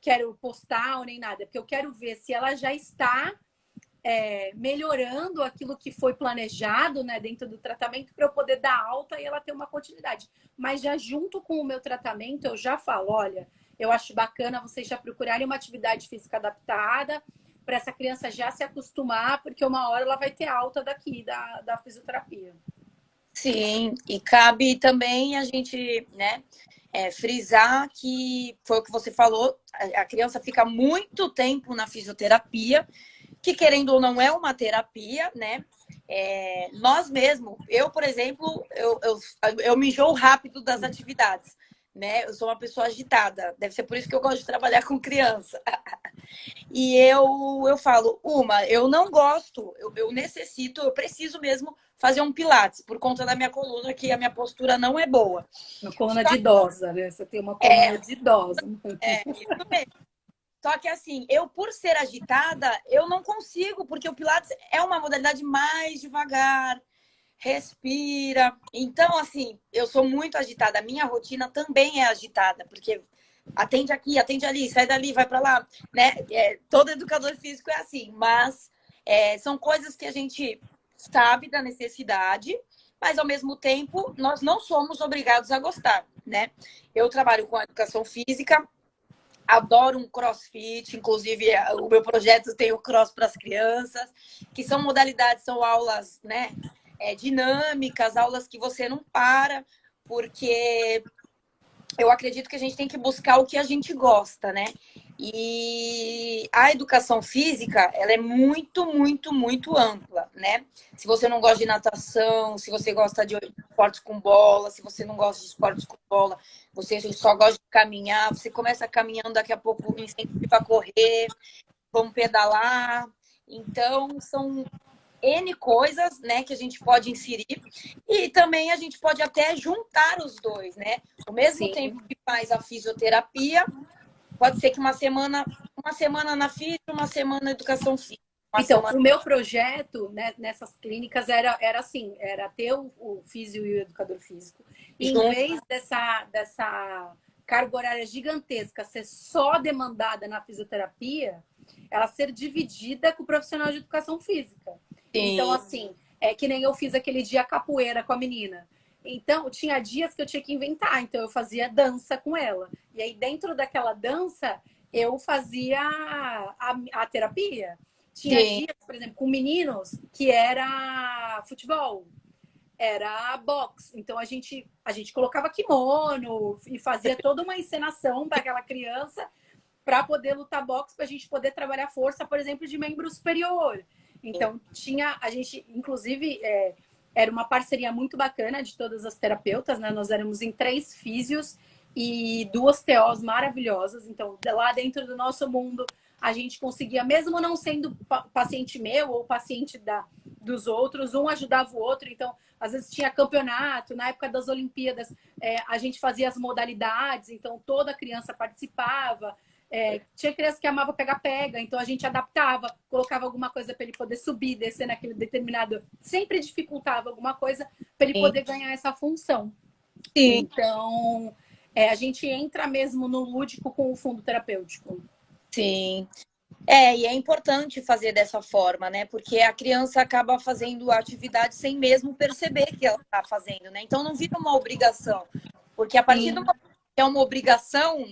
quero postar ou nem nada, é porque eu quero ver se ela já está melhorando aquilo que foi planejado, né, dentro do tratamento para eu poder dar alta e ela ter uma continuidade. Mas já junto com o meu tratamento, eu já falo, olha, eu acho bacana vocês já procurarem uma atividade física adaptada para essa criança já se acostumar, porque uma hora ela vai ter alta daqui da fisioterapia. Sim, e cabe também a gente, né, frisar que foi o que você falou, a criança fica muito tempo na fisioterapia, que querendo ou não é uma terapia, né? Nós mesmos, eu, por exemplo, eu me enjoo rápido das atividades, né? Eu sou uma pessoa agitada, deve ser por isso que eu gosto de trabalhar com criança. E eu falo, eu não gosto, eu necessito, eu preciso mesmo fazer um pilates, por conta da minha coluna, que a minha postura não é boa. Uma coluna de idosa, né? Você tem uma coluna de idosa. Isso mesmo. Só que assim, eu por ser agitada, eu não consigo, porque o Pilates é uma modalidade mais devagar, respira. Então, assim, eu sou muito agitada. A minha rotina também é agitada, porque atende aqui, atende ali, sai dali, vai para lá, né? Todo educador físico é assim, mas são coisas que a gente sabe da necessidade, mas ao mesmo tempo nós não somos obrigados a gostar, né? Eu trabalho com a educação física. Adoro um crossfit, inclusive o meu projeto tem o cross para as crianças, que são modalidades, são aulas, né, dinâmicas, aulas que você não para, porque eu acredito que a gente tem que buscar o que a gente gosta, né? E a educação física, ela é muito, muito, muito ampla, né? Se você não gosta de natação, se você gosta de esportes com bola, se você não gosta de esportes com bola, você só gosta de caminhar, você começa caminhando, daqui a pouco incentiva a correr, vamos pedalar. Então, são N coisas, né, que a gente pode inserir e também a gente pode até juntar os dois, né? Ao mesmo tempo que faz a fisioterapia, pode ser que uma semana na fisio, uma semana na educação física. Então, o meu projeto, né, nessas clínicas era assim, era ter o físio e o educador físico. E em vez dessa carga horária gigantesca ser só demandada na fisioterapia, ela ser dividida com o profissional de educação física. Sim. Então, assim, é que nem eu fiz aquele dia capoeira com a menina. Então, tinha dias que eu tinha que inventar. Então, eu fazia dança com ela. E aí, dentro daquela dança, eu fazia a terapia. Tinha dias, por exemplo, com meninos que era futebol, era boxe. Então, a gente colocava kimono e fazia toda uma encenação para aquela criança para poder lutar boxe, para a gente poder trabalhar força, por exemplo, de membro superior. Então, a gente, inclusive, era uma parceria muito bacana de todas as terapeutas, né? Nós éramos em 3 físios e 2 TOs maravilhosas. Então, lá dentro do nosso mundo, a gente conseguia, mesmo não sendo paciente meu ou paciente dos outros, um ajudava o outro. Então, às vezes tinha campeonato, na época das Olimpíadas, a gente fazia as modalidades, então toda criança participava. Tinha criança que amava pega-pega, então a gente adaptava, colocava alguma coisa para ele poder subir, descer naquele determinado. Sempre dificultava alguma coisa para ele poder ganhar essa função. Sim. Então, a gente entra mesmo no lúdico com o fundo terapêutico. Sim. E é importante fazer dessa forma, né? Porque a criança acaba fazendo a atividade sem mesmo perceber que ela está fazendo, né? Então não vira uma obrigação. Porque a partir do momento que é uma obrigação,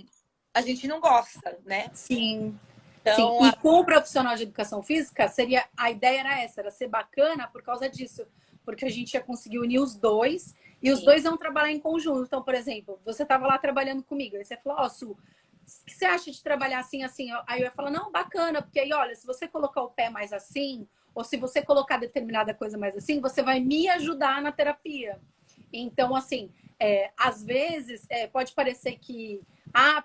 a gente não gosta, né? Sim. Então, sim. E com o profissional de educação física, a ideia era essa, era ser bacana por causa disso. Porque a gente ia conseguir unir os dois e os dois iam trabalhar em conjunto. Então, por exemplo, você estava lá trabalhando comigo, aí você falou, Su, o que você acha de trabalhar assim, assim? Aí eu ia falar, não, bacana, porque aí, olha, se você colocar o pé mais assim, ou se você colocar determinada coisa mais assim, você vai me ajudar na terapia. Então, assim, às vezes, pode parecer que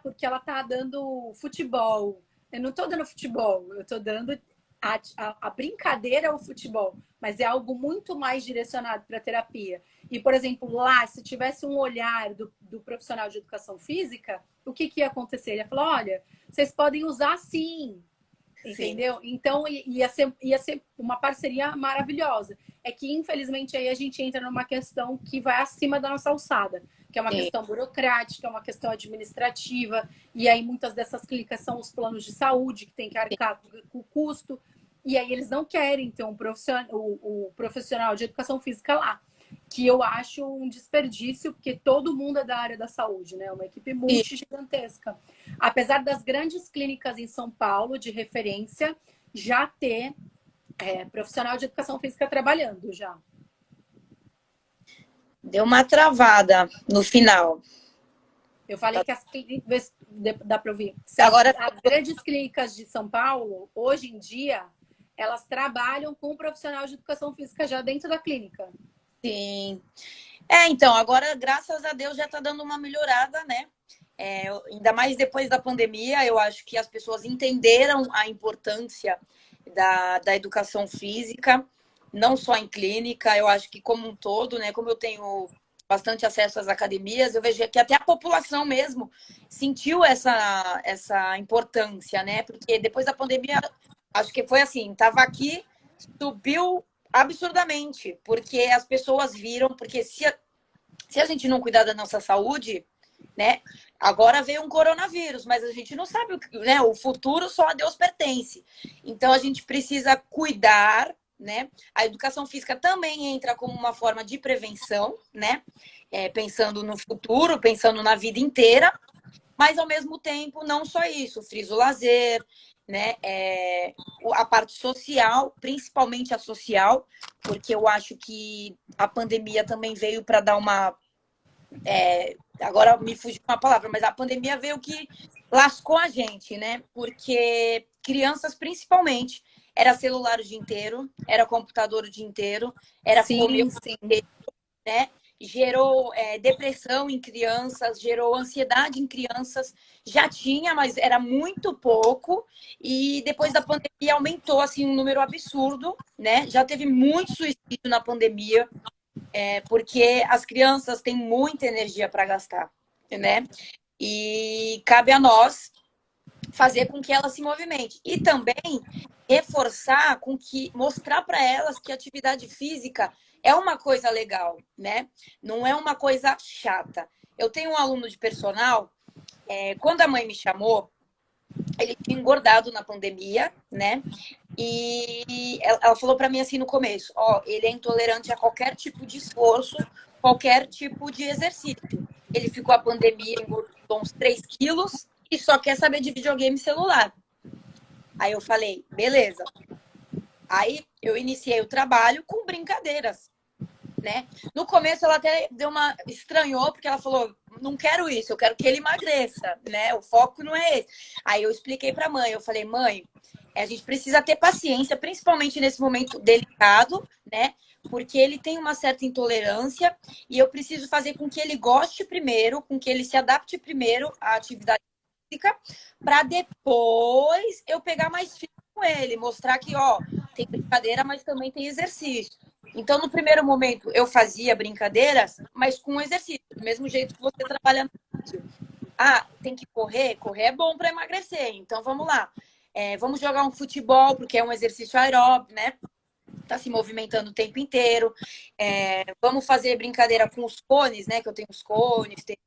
porque ela tá dando futebol. Eu não tô dando futebol, eu tô dando a brincadeira ao futebol, mas é algo muito mais direcionado para terapia. E, por exemplo, lá, se tivesse um olhar do profissional de educação física, o que ia acontecer? Ele ia falar, olha, vocês podem usar sim, entendeu? Então, ia ser uma parceria maravilhosa. É que, infelizmente, aí a gente entra numa questão que vai acima da nossa alçada, que é uma questão burocrática, é uma questão administrativa, e aí muitas dessas clínicas são os planos de saúde, que tem que arcar com o custo, e aí eles não querem ter o profissional de educação física lá, que eu acho um desperdício, porque todo mundo é da área da saúde, né? Uma equipe multigigantesca. Apesar das grandes clínicas em São Paulo, de referência, já ter profissional de educação física trabalhando já. Deu uma travada no final. Eu falei que as clínicas... Dá para ouvir? Agora, as grandes clínicas de São Paulo, hoje em dia, elas trabalham com o profissional de educação física já dentro da clínica. Sim. Então, agora, graças a Deus, já está dando uma melhorada, né? Ainda mais depois da pandemia, eu acho que as pessoas entenderam a importância da educação física, não só em clínica, eu acho que como um todo, né? Como eu tenho bastante acesso às academias, eu vejo que até a população mesmo sentiu essa importância, né? Porque depois da pandemia, acho que foi assim, estava aqui, subiu absurdamente, porque as pessoas viram, porque se a gente não cuidar da nossa saúde, né? Agora veio um coronavírus, mas a gente não sabe, né? O futuro só a Deus pertence. Então a gente precisa cuidar, né? A educação física também entra como uma forma de prevenção, né? Pensando no futuro, pensando na vida inteira, mas ao mesmo tempo não só isso, frisa o lazer, né? A parte social, principalmente a social, porque eu acho que a pandemia também veio para dar uma agora me fugiu uma palavra, mas a pandemia veio que lascou a gente, né? Porque crianças, principalmente, era celular o dia inteiro, era computador o dia inteiro, era comer o dia inteiro, né? Gerou depressão em crianças, gerou ansiedade em crianças. Já tinha, mas era muito pouco. E depois da pandemia aumentou assim um número absurdo, né? Já teve muito suicídio na pandemia. Porque as crianças têm muita energia para gastar, né? E cabe a nós fazer com que elas se movimentem. E também reforçar com que mostrar para elas que a atividade física é uma coisa legal, né? Não é uma coisa chata. Eu tenho um aluno de personal, quando a mãe me chamou, ele tinha engordado na pandemia, né? E ela falou para mim assim no começo, ele é intolerante a qualquer tipo de esforço, qualquer tipo de exercício. Ele ficou a pandemia, engordou uns 3 quilos e só quer saber de videogame celular. Aí eu falei, beleza. Aí eu iniciei o trabalho com brincadeiras, né? No começo ela até estranhou, porque ela falou, não quero isso, eu quero que ele emagreça, né? O foco não é esse. Aí eu expliquei para a mãe, eu falei, mãe, a gente precisa ter paciência, principalmente nesse momento delicado, né? Porque ele tem uma certa intolerância e eu preciso fazer com que ele goste primeiro, com que ele se adapte primeiro à atividade física, para depois eu pegar mais firme com ele, mostrar que, tem brincadeira, mas também tem exercício. Então, no primeiro momento, eu fazia brincadeiras, mas com exercício, do mesmo jeito que você trabalha no exercício. Tem que correr? Correr é bom para emagrecer, então vamos lá. Vamos jogar um futebol, porque é um exercício aeróbico, né? Tá se movimentando o tempo inteiro. Vamos fazer brincadeira com os cones, né? Que eu tenho os cones, tenho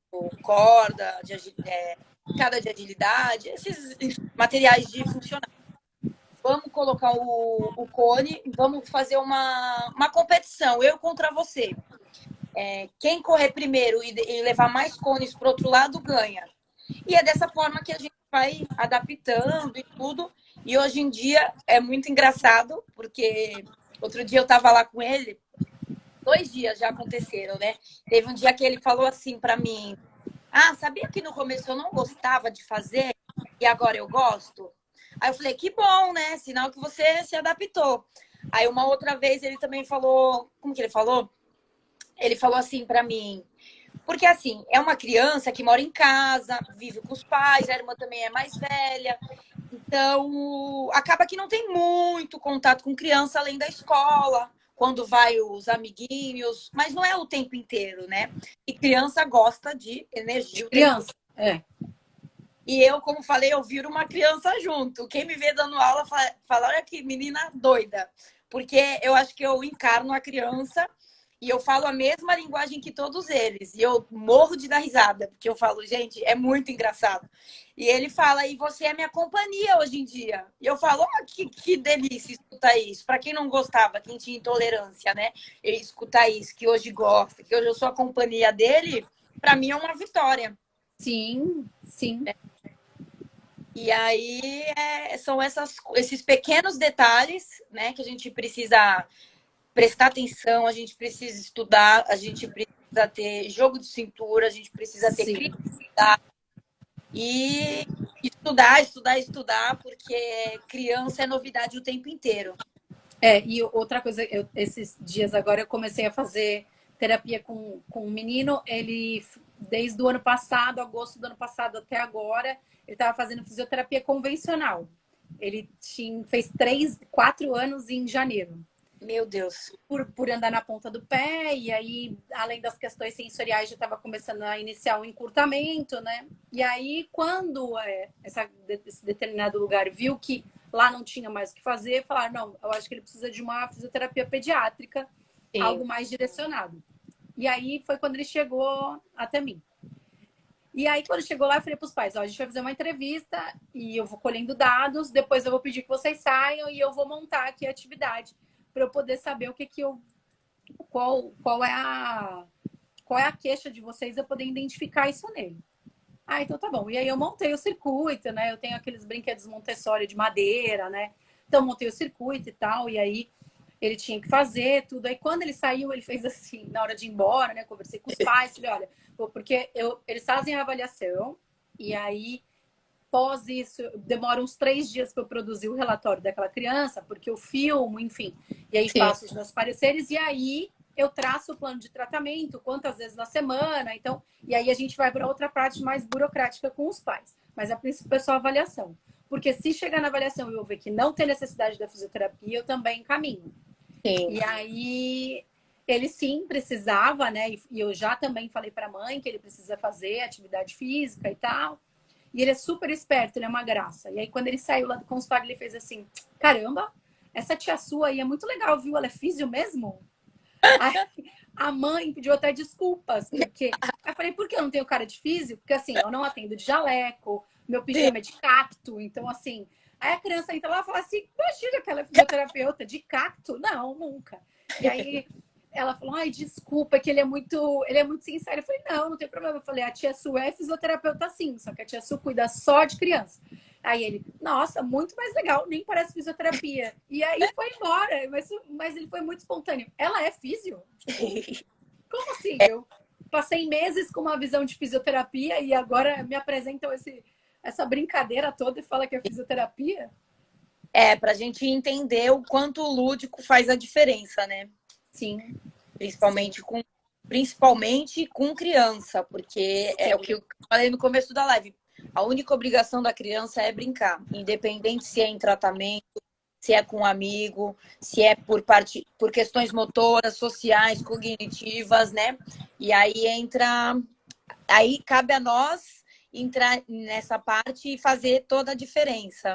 corda, escada de agilidade, esses materiais de funcionamento. Vamos colocar o cone, vamos fazer uma competição, eu contra você. Quem correr primeiro e levar mais cones para o outro lado ganha. E é dessa forma que a gente vai adaptando e tudo. E hoje em dia é muito engraçado, porque outro dia eu estava lá com ele, 2 dias já aconteceram, né? Teve um dia que ele falou assim para mim, sabia que no começo eu não gostava de fazer e agora eu gosto? Aí eu falei, que bom, né? Sinal que você se adaptou. Aí uma outra vez ele também falou, como que ele falou? Ele falou assim para mim, porque assim, é uma criança que mora em casa, vive com os pais, a irmã também é mais velha, então acaba que não tem muito contato com criança além da escola, quando vai os amiguinhos, mas não é o tempo inteiro, né? E criança gosta de energia o tempo Criança, E eu, como falei, eu viro uma criança junto. Quem me vê dando aula fala, olha que menina doida. Porque eu acho que eu encarno a criança e eu falo a mesma linguagem que todos eles. E eu morro de dar risada, porque eu falo, gente, é muito engraçado. E ele fala, e você é minha companhia hoje em dia. E eu falo, que delícia escutar isso. Para quem não gostava, quem tinha intolerância, né? E escutar isso, que hoje gosta, que hoje eu sou a companhia dele, para mim é uma vitória. sim, sim. E aí são esses pequenos detalhes, né, que a gente precisa prestar atenção, a gente precisa estudar, a gente precisa ter jogo de cintura, a gente precisa ter criatividade. E Estudar, estudar, estudar, porque criança é novidade o tempo inteiro. E outra coisa, esses dias agora eu comecei a fazer terapia com um menino, ele, desde o ano passado, agosto do ano passado até agora, ele estava fazendo fisioterapia convencional. Ele fez 4 anos em janeiro. Meu Deus. Por andar na ponta do pé, e aí, além das questões sensoriais, já estava começando a iniciar o encurtamento, né? E aí, quando esse determinado lugar viu que lá não tinha mais o que fazer, falaram, não, eu acho que ele precisa de uma fisioterapia pediátrica, sim, algo mais direcionado. E aí foi quando ele chegou até mim. E aí, quando chegou lá, eu falei para os pais, ó, a gente vai fazer uma entrevista e eu vou colhendo dados, depois eu vou pedir que vocês saiam e eu vou montar aqui a atividade para eu poder saber o que eu... Qual é a queixa de vocês, eu poder identificar isso nele. Ah, então tá bom. E aí eu montei o circuito, né? Eu tenho aqueles brinquedos Montessori de madeira, né? Então montei o circuito e tal, e aí ele tinha que fazer tudo. Aí quando ele saiu, ele fez assim, na hora de ir embora, né? Conversei com os pais, falei, olha, porque eles fazem a avaliação, e aí, pós isso, demora uns 3 dias para eu produzir o relatório daquela criança, porque eu filmo, enfim, e aí sim, faço os meus pareceres, e aí eu traço o plano de tratamento, quantas vezes na semana, então, e aí a gente vai para outra parte mais burocrática com os pais. Mas a princípio é só avaliação. Porque se chegar na avaliação e eu ver que não tem necessidade da fisioterapia, eu também encaminho. Sim. E aí ele sim precisava, né? E eu já também falei para a mãe que ele precisa fazer atividade física e tal. E ele é super esperto, ele é uma graça. E aí quando ele saiu lá do consultório, ele fez assim: caramba, essa tia sua aí é muito legal, viu? Ela é físio mesmo? Aí, a mãe pediu até desculpas, porque eu falei, por que eu não tenho cara de físio? Porque assim, eu não atendo de jaleco, meu pijama é de cacto, então assim, aí a criança entra lá e fala assim, imagina que ela é fisioterapeuta de cacto? Não, nunca. E aí ela falou, ai, desculpa, é que ele é muito sincero. Eu falei, não tem problema. Eu falei, a tia Su é fisioterapeuta sim, só que a tia Su cuida só de criança. Aí ele, nossa, muito mais legal, nem parece fisioterapia. E aí foi embora, mas ele foi muito espontâneo. Ela é físio? Tipo, como assim? Eu passei meses com uma visão de fisioterapia e agora me apresentam essa brincadeira toda e fala que é fisioterapia? Pra gente entender o quanto o lúdico faz a diferença, né? Sim. Principalmente com criança, porque é o que eu falei no começo da live. A única obrigação da criança é brincar, independente se é em tratamento, se é com um amigo, se é por questões motoras, sociais, cognitivas, né? E aí cabe a nós entrar nessa parte e fazer toda a diferença.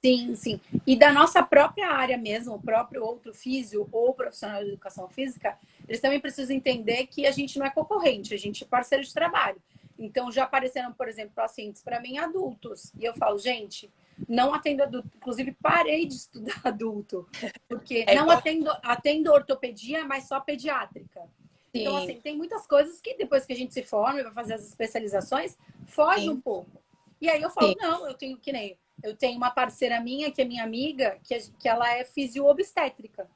Sim, sim. E da nossa própria área mesmo, o próprio outro físio ou profissional de educação física, eles também precisam entender que a gente não é concorrente, a gente é parceiro de trabalho. Então, já apareceram, por exemplo, pacientes para mim adultos. E eu falo, gente, não atendo adulto. Inclusive, parei de estudar adulto. Porque não atendo ortopedia, mas só pediátrica. Sim. Então, assim, tem muitas coisas que depois que a gente se forma e vai fazer as especializações, foge um pouco. E aí eu falo, não, eu tenho que nem... Eu tenho uma parceira minha, que é minha amiga, que ela é fisio-obstétrica.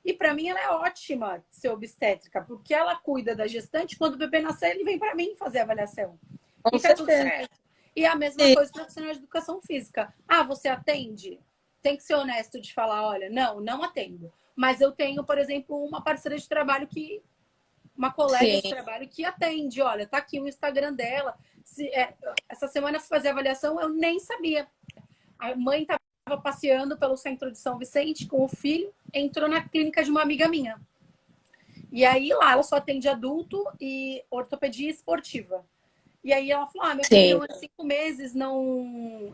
E para mim ela é ótima ser obstétrica, porque ela cuida da gestante. Quando o bebê nascer, ele vem para mim fazer a avaliação. E tá tudo certo. E a mesma coisa para profissional de educação física. Ah, você atende? Tem que ser honesto de falar, olha, não atendo. Mas eu tenho, por exemplo, uma parceira de trabalho uma colega de trabalho que atende. Olha, tá aqui o Instagram dela. Essa semana eu fui fazer a avaliação, eu nem sabia. A mãe estava passeando pelo centro de São Vicente com o filho, entrou na clínica de uma amiga minha. E aí lá ela só atende adulto e ortopedia esportiva. E aí ela falou, meu filho há 5 meses,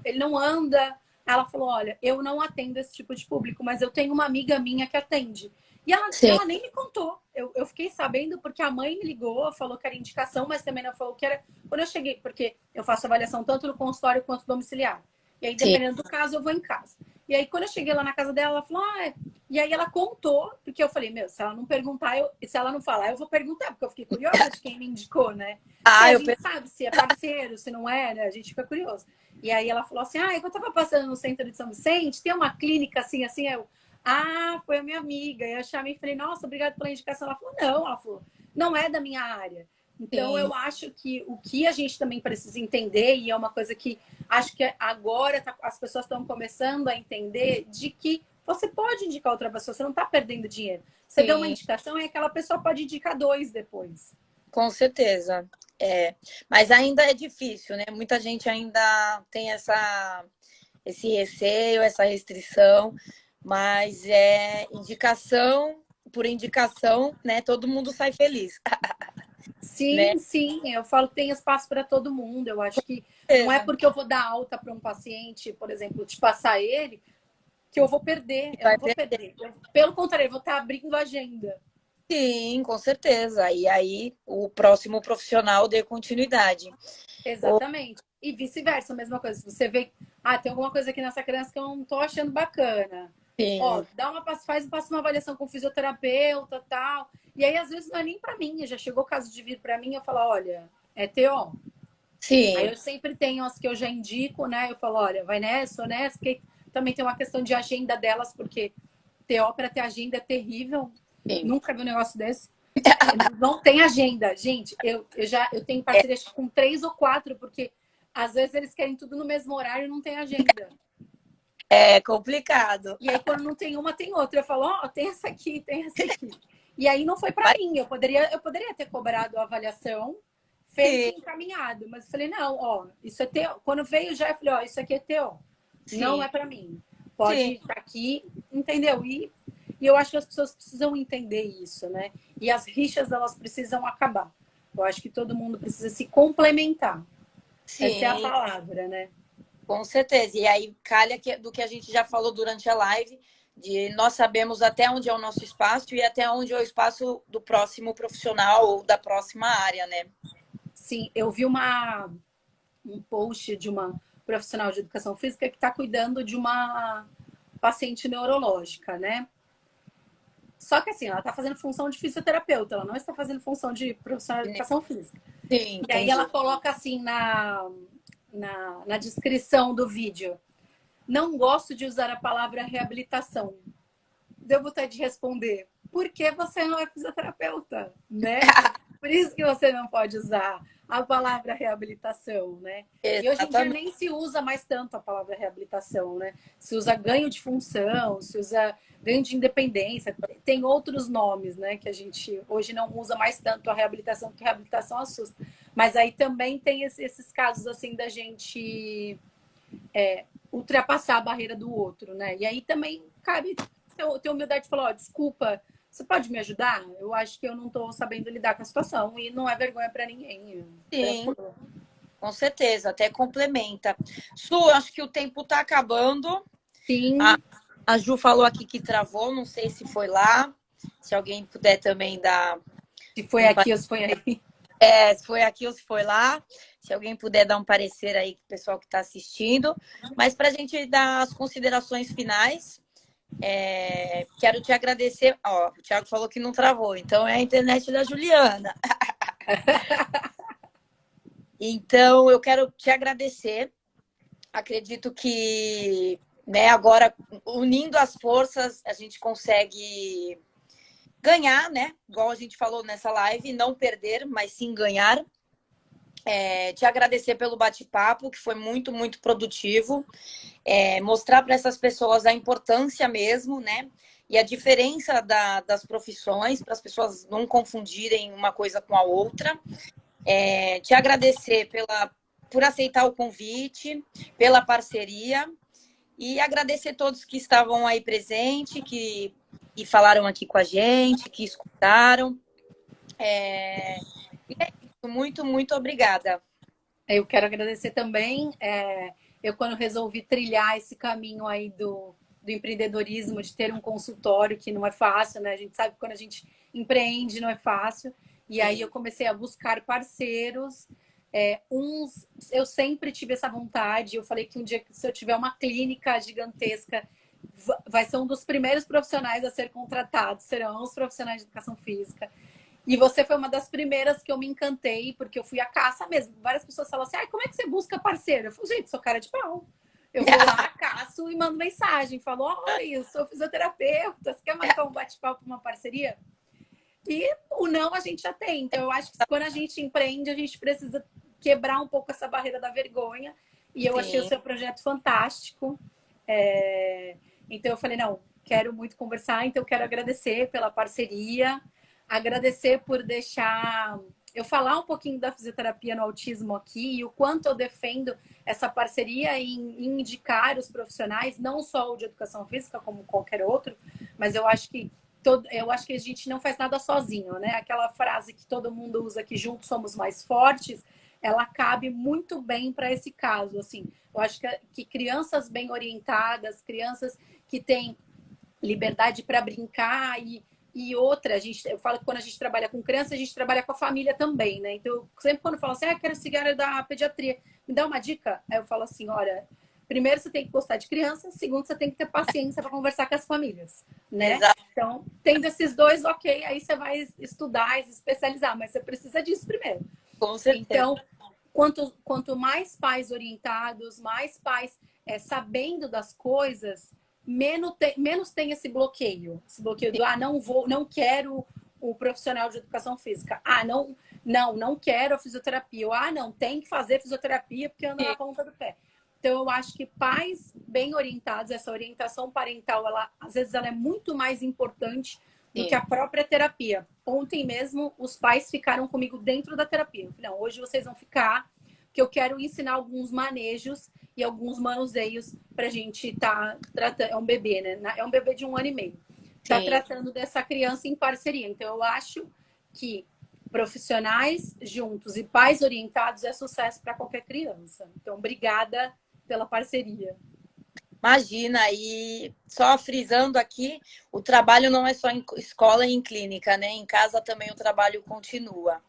ele não anda. Ela falou, olha, eu não atendo esse tipo de público, mas eu tenho uma amiga minha que atende. E ela nem me contou. Eu fiquei sabendo porque a mãe me ligou, falou que era indicação, mas também não falou que era... Quando eu cheguei, porque eu faço avaliação tanto no consultório quanto domiciliar. E aí, dependendo do caso, eu vou em casa. E aí, quando eu cheguei lá na casa dela, ela falou, E aí ela contou, porque eu falei, se ela não perguntar, se ela não falar, eu vou perguntar, porque eu fiquei curiosa de quem me indicou, né? A gente sabe se é parceiro, se não é, né? A gente fica curioso. E aí ela falou assim, eu tava passando no centro de São Vicente, tem uma clínica assim, foi a minha amiga. E eu chamei e falei, nossa, obrigada pela indicação. Ela falou, não é da minha área. Então, Sim, eu acho que o que a gente também precisa entender, e é uma coisa que acho que agora as pessoas estão começando a entender, de que você pode indicar outra pessoa, você não está perdendo dinheiro. Você deu uma sim, indicação e aquela pessoa pode indicar dois depois. com certeza. É, mas ainda é difícil, né? Muita gente ainda tem esse receio, essa restrição, mas é indicação por indicação, né? Todo mundo sai feliz, né? Sim, sim, eu falo que tem espaço para todo mundo. Eu acho que não é Beleza. porque eu vou dar alta para um paciente, por exemplo, te passar ele, que eu vou perder. Eu Vai não vou perder. perder. Pelo contrário, eu vou estar abrindo agenda. Sim, com certeza. E aí o próximo profissional dê continuidade. Ô, Exatamente. E vice-versa, a mesma coisa. Se você vê, tem alguma coisa aqui nessa criança que eu não tô achando bacana. Ó, sim, passa uma avaliação com o fisioterapeuta, tal. E aí às vezes não é nem para mim, já chegou o caso de vir para mim, eu falo, olha, é TO. Aí sim, eu sempre tenho as que eu já indico, né? Eu falo, olha, vai nessa ou nessa, porque também tem uma questão de agenda delas, porque TO para ter agenda é terrível. sim. Nunca vi um negócio desse. Não tem agenda. Gente, eu tenho É, parceria com 3 ou 4, porque às vezes eles querem tudo no mesmo horário e não tem agenda. é complicado. E aí, quando não tem uma, tem outra. Eu falo, ó, tem essa aqui, tem essa aqui. E aí não foi para Mas mim. Eu poderia ter cobrado a avaliação, feito sim, e encaminhado. Mas eu falei, não, ó, isso é teu. Quando veio já, eu falei, ó, isso aqui é teu. Não sim, é para mim. sim, Pode estar aqui, entendeu? E eu acho que as pessoas precisam entender isso, né? E as rixas, elas precisam acabar. Eu acho que todo mundo precisa se complementar. Essa é a sim, palavra, né? com certeza. E aí calha do que a gente já falou durante a live, de nós sabemos até onde é o nosso espaço e até onde é o espaço do próximo profissional ou da próxima área, né? Sim, eu vi um post de uma profissional de educação física que está cuidando de uma paciente neurológica, né? Só que assim, ela está fazendo função de fisioterapeuta, ela não está fazendo função de profissional de educação física. Sim, E aí ela entendi. coloca assim na descrição do vídeo: não gosto de usar a palavra reabilitação. Deu vontade de responder: por que você não é fisioterapeuta? Né? Por isso que você não pode usar a palavra reabilitação, né? E hoje em dia Exatamente. nem se usa mais tanto a palavra reabilitação, né? Se usa ganho de função, se usa ganho de independência, tem outros nomes, né? Que a gente hoje não usa mais tanto a reabilitação, porque a reabilitação assusta. Mas aí também tem esses casos assim da gente ultrapassar a barreira do outro, né? E aí também cabe ter humildade de falar, ó, desculpa, você pode me ajudar? Eu acho que eu não estou sabendo lidar com a situação e não é vergonha para ninguém. Sim, Tranquilo. com certeza, até complementa. Su, acho que o tempo está acabando. A, Sim, a Ju falou aqui que travou, não sei se foi lá. Se alguém puder também dar se foi um aqui ou se foi aí. se foi aqui ou se foi lá. Se alguém puder dar um parecer aí pro pessoal que está assistindo. Mas para a gente dar as considerações finais, quero te agradecer. Ó, o Thiago falou que não travou, então é a internet da Juliana. Então, eu quero te agradecer. Acredito que, né, agora, unindo as forças, a gente consegue ganhar, né? Igual a gente falou nessa live, não perder, mas sim ganhar. Te agradecer pelo bate-papo, que foi muito, muito produtivo. Mostrar para essas pessoas a importância mesmo, né? E a diferença das profissões, para as pessoas não confundirem uma coisa com a outra. Te agradecer por aceitar o convite, pela parceria e agradecer a todos que estavam aí presentes, que falaram aqui com a gente, que escutaram. E é isso. Muito, muito obrigada. Eu quero agradecer também. Eu, quando resolvi trilhar esse caminho aí do empreendedorismo, de ter um consultório, que não é fácil, né? A gente sabe que quando a gente empreende não é fácil. E aí eu comecei a buscar parceiros. Eu sempre tive essa vontade. Eu falei que um dia, se eu tiver uma clínica gigantesca, vai ser um dos primeiros profissionais a ser contratados, serão os profissionais de educação física. E você foi uma das primeiras que eu me encantei, porque eu fui à caça mesmo. Várias pessoas falam assim: como é que você busca parceiro? Eu falo, gente, sou cara de pau. Eu vou lá, caço e mando mensagem. Falo: oi, eu sou fisioterapeuta, você quer marcar um bate-papo, uma parceria? E o não a gente já tem. Então, eu acho que quando a gente empreende, a gente precisa quebrar um pouco essa barreira da vergonha. E eu achei o Sim. seu projeto fantástico. Então, eu falei, não, quero muito conversar, então quero agradecer pela parceria, agradecer por deixar eu falar um pouquinho da fisioterapia no autismo aqui e o quanto eu defendo essa parceria em indicar os profissionais, não só o de educação física, como qualquer outro, mas eu acho que a gente não faz nada sozinho, né? Aquela frase que todo mundo usa que juntos somos mais fortes, ela cabe muito bem para esse caso, assim. Eu acho que crianças bem orientadas, crianças que têm liberdade para brincar e outra, eu falo que quando a gente trabalha com criança, a gente trabalha com a família também, né? Então, eu sempre quando eu falo assim, quero seguir a área da pediatria, me dá uma dica? Aí eu falo assim, olha, primeiro você tem que gostar de criança, segundo você tem que ter paciência para conversar com as famílias, né? Exato, Então, tendo esses dois, ok, aí você vai estudar e se especializar, mas você precisa disso primeiro. com certeza. Então, quanto mais pais orientados, mais pais sabendo das coisas, menos tem esse bloqueio. Esse bloqueio do não quero o profissional de educação física. Não quero a fisioterapia. Ou, não, tem que fazer fisioterapia porque anda na ponta do pé. Então, eu acho que pais bem orientados, essa orientação parental, às vezes ela é muito mais importante do que a própria terapia. Ontem mesmo, os pais ficaram comigo dentro da terapia. Eu falei, não, hoje vocês vão ficar, que eu quero ensinar alguns manejos e alguns manuseios para a gente estar tratando. É um bebê, né? É um bebê de 1 ano e meio. Está tratando dessa criança em parceria. Então, eu acho que profissionais juntos e pais orientados é sucesso para qualquer criança. Então, obrigada pela parceria. Imagina, e só frisando aqui, o trabalho não é só em escola e em clínica, né? Em casa também o trabalho continua.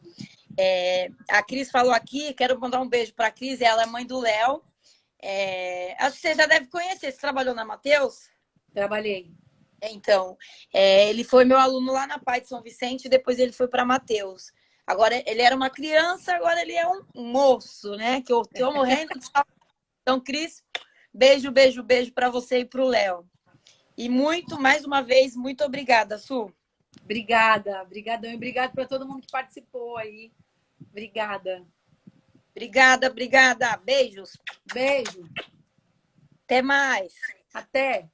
A Cris falou aqui, quero mandar um beijo para a Cris, ela é mãe do Léo. Acho que você já deve conhecer, você trabalhou na Mateus? Trabalhei. Então, ele foi meu aluno lá na Pai de São Vicente, depois ele foi para Mateus. Agora, ele era uma criança, agora ele é um moço, né? Que eu estou morrendo de saudade. Então, Cris, beijo, beijo, beijo para você e para o Léo. E mais uma vez, muito obrigada, Su. Obrigada, obrigadão e obrigado para todo mundo que participou aí. Obrigada. Obrigada, obrigada. Beijos. Beijo. Até mais. Até.